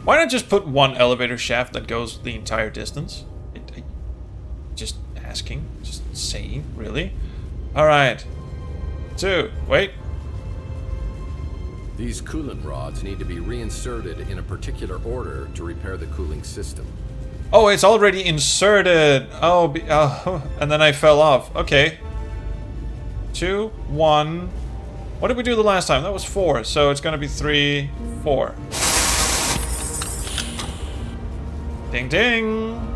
Why not just put 1 elevator shaft that goes the entire distance? Just asking, just saying, really? Alright. 2, wait. These coolant rods need to be reinserted in a particular order to repair the cooling system. Oh, it's already inserted. Oh, and then I fell off. Okay. 2, 1. What did we do the last time? That was 4, so it's gonna be 3, 4. Ding ding.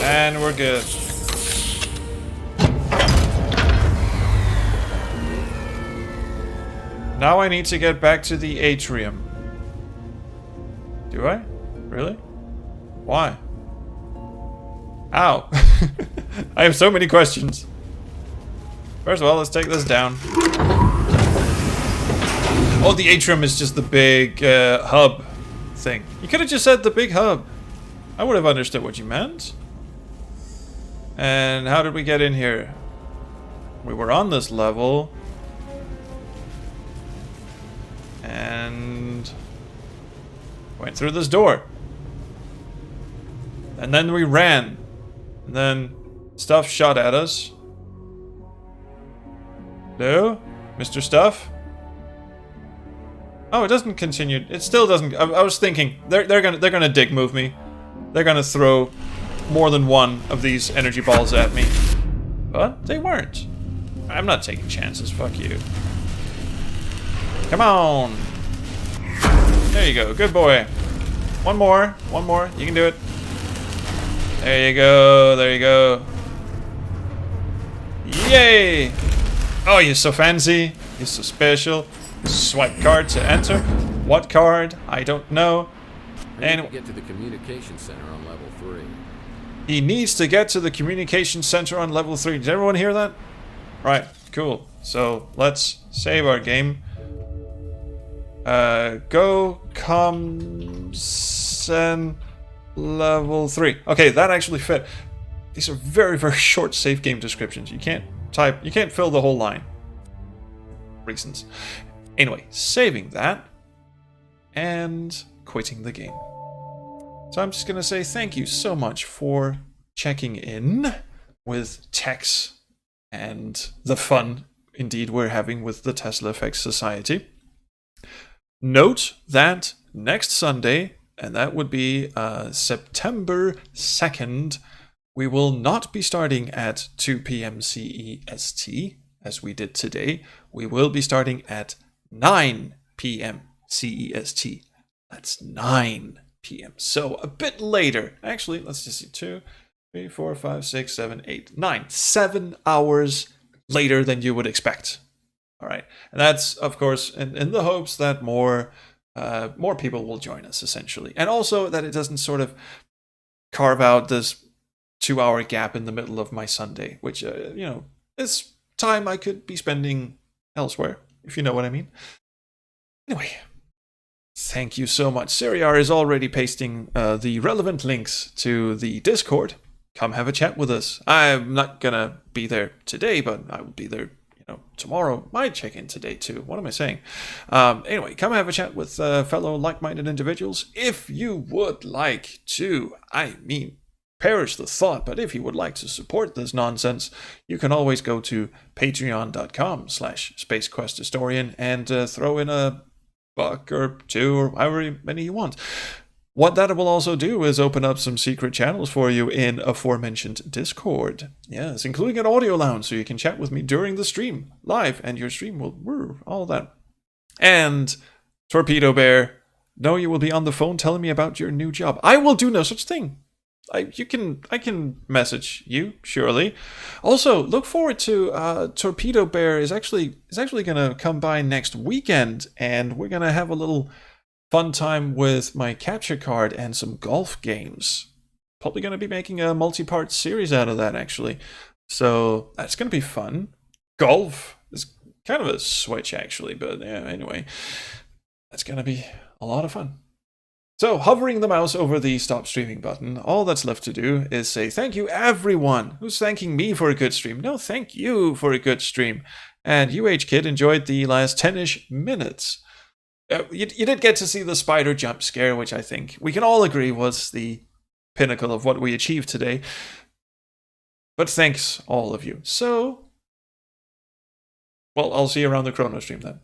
And we're good. Now I need to get back to the atrium. Do I? Really? Why? How? I have so many questions. First of all, let's take this down. Oh, the atrium is just the big hub thing. You could have just said the big hub. I would have understood what you meant. And how did we get in here? We were on this level. And went through this door. And then we ran. And then stuff shot at us. Hello? Mr. Stuff? Oh, it doesn't continue. It still doesn't. I was thinking they're gonna dig move me. They're gonna throw more than one of these energy balls at me. But they weren't. I'm not taking chances. Fuck you. Come on. There you go. Good boy. One more. One more. You can do it. There you go. There you go. Yay! Oh, you're so fancy. You're so special. Swipe card to enter. What card? I don't know. And get to the communication center on level 3. He needs to get to the communication center on level 3. Did everyone hear that? Right, cool. So let's save our game. Go comsen level 3. Okay, that actually fit. These are very, very short save game descriptions. You can't fill the whole line. Reasons. Anyway, saving that and quitting the game. So I'm just gonna say thank you so much for checking in with Tex and the fun indeed we're having with the Tesla Effects Society. Note that next Sunday, and that would be September 2nd, we will not be starting at 2 p.m. CEST as we did today. We will be starting at 9 p.m. CEST. That's 9 p.m. So a bit later. Actually, let's just see. 2, 3, 4, 5, 6, 7, 8, 9. 7 hours later than you would expect. All right. And that's, of course, in the hopes that more people will join us, essentially. And also that it doesn't sort of carve out this 2-hour gap in the middle of my Sunday, which, is time I could be spending elsewhere, if you know what I mean. Anyway, thank you so much. Seriar is already pasting the relevant links to the Discord. Come have a chat with us. I'm not gonna be there today, but I will be there, tomorrow. Might check in today too. What am I saying? Anyway, come have a chat with fellow like-minded individuals. If you would like to, perish the thought, but if you would like to support this nonsense, you can always go to patreon.com/SpaceQuestHistorian and throw in $1 or $2 or however many you want. What that will also do is open up some secret channels for you in aforementioned Discord. Yes, including an audio lounge so you can chat with me during the stream live, and your stream will all that. And Torpedo Bear, no, you will be on the phone telling me about your new job. I will do no such thing. I can message you, surely. Also, look forward to Torpedo Bear is actually gonna come by next weekend, and we're gonna have a little fun time with my capture card and some golf games. Probably gonna be making a multi-part series out of that, actually. So that's gonna be fun. Golf is kind of a switch, actually, but yeah, anyway, that's gonna be a lot of fun. So, hovering the mouse over the stop streaming button, all that's left to do is say thank you everyone who's thanking me for a good stream. No, thank you for a good stream. And UH-Kid enjoyed the last 10-ish minutes. You did get to see the spider jump scare, which I think we can all agree was the pinnacle of what we achieved today. But thanks, all of you. So, well, I'll see you around the Chrono stream then.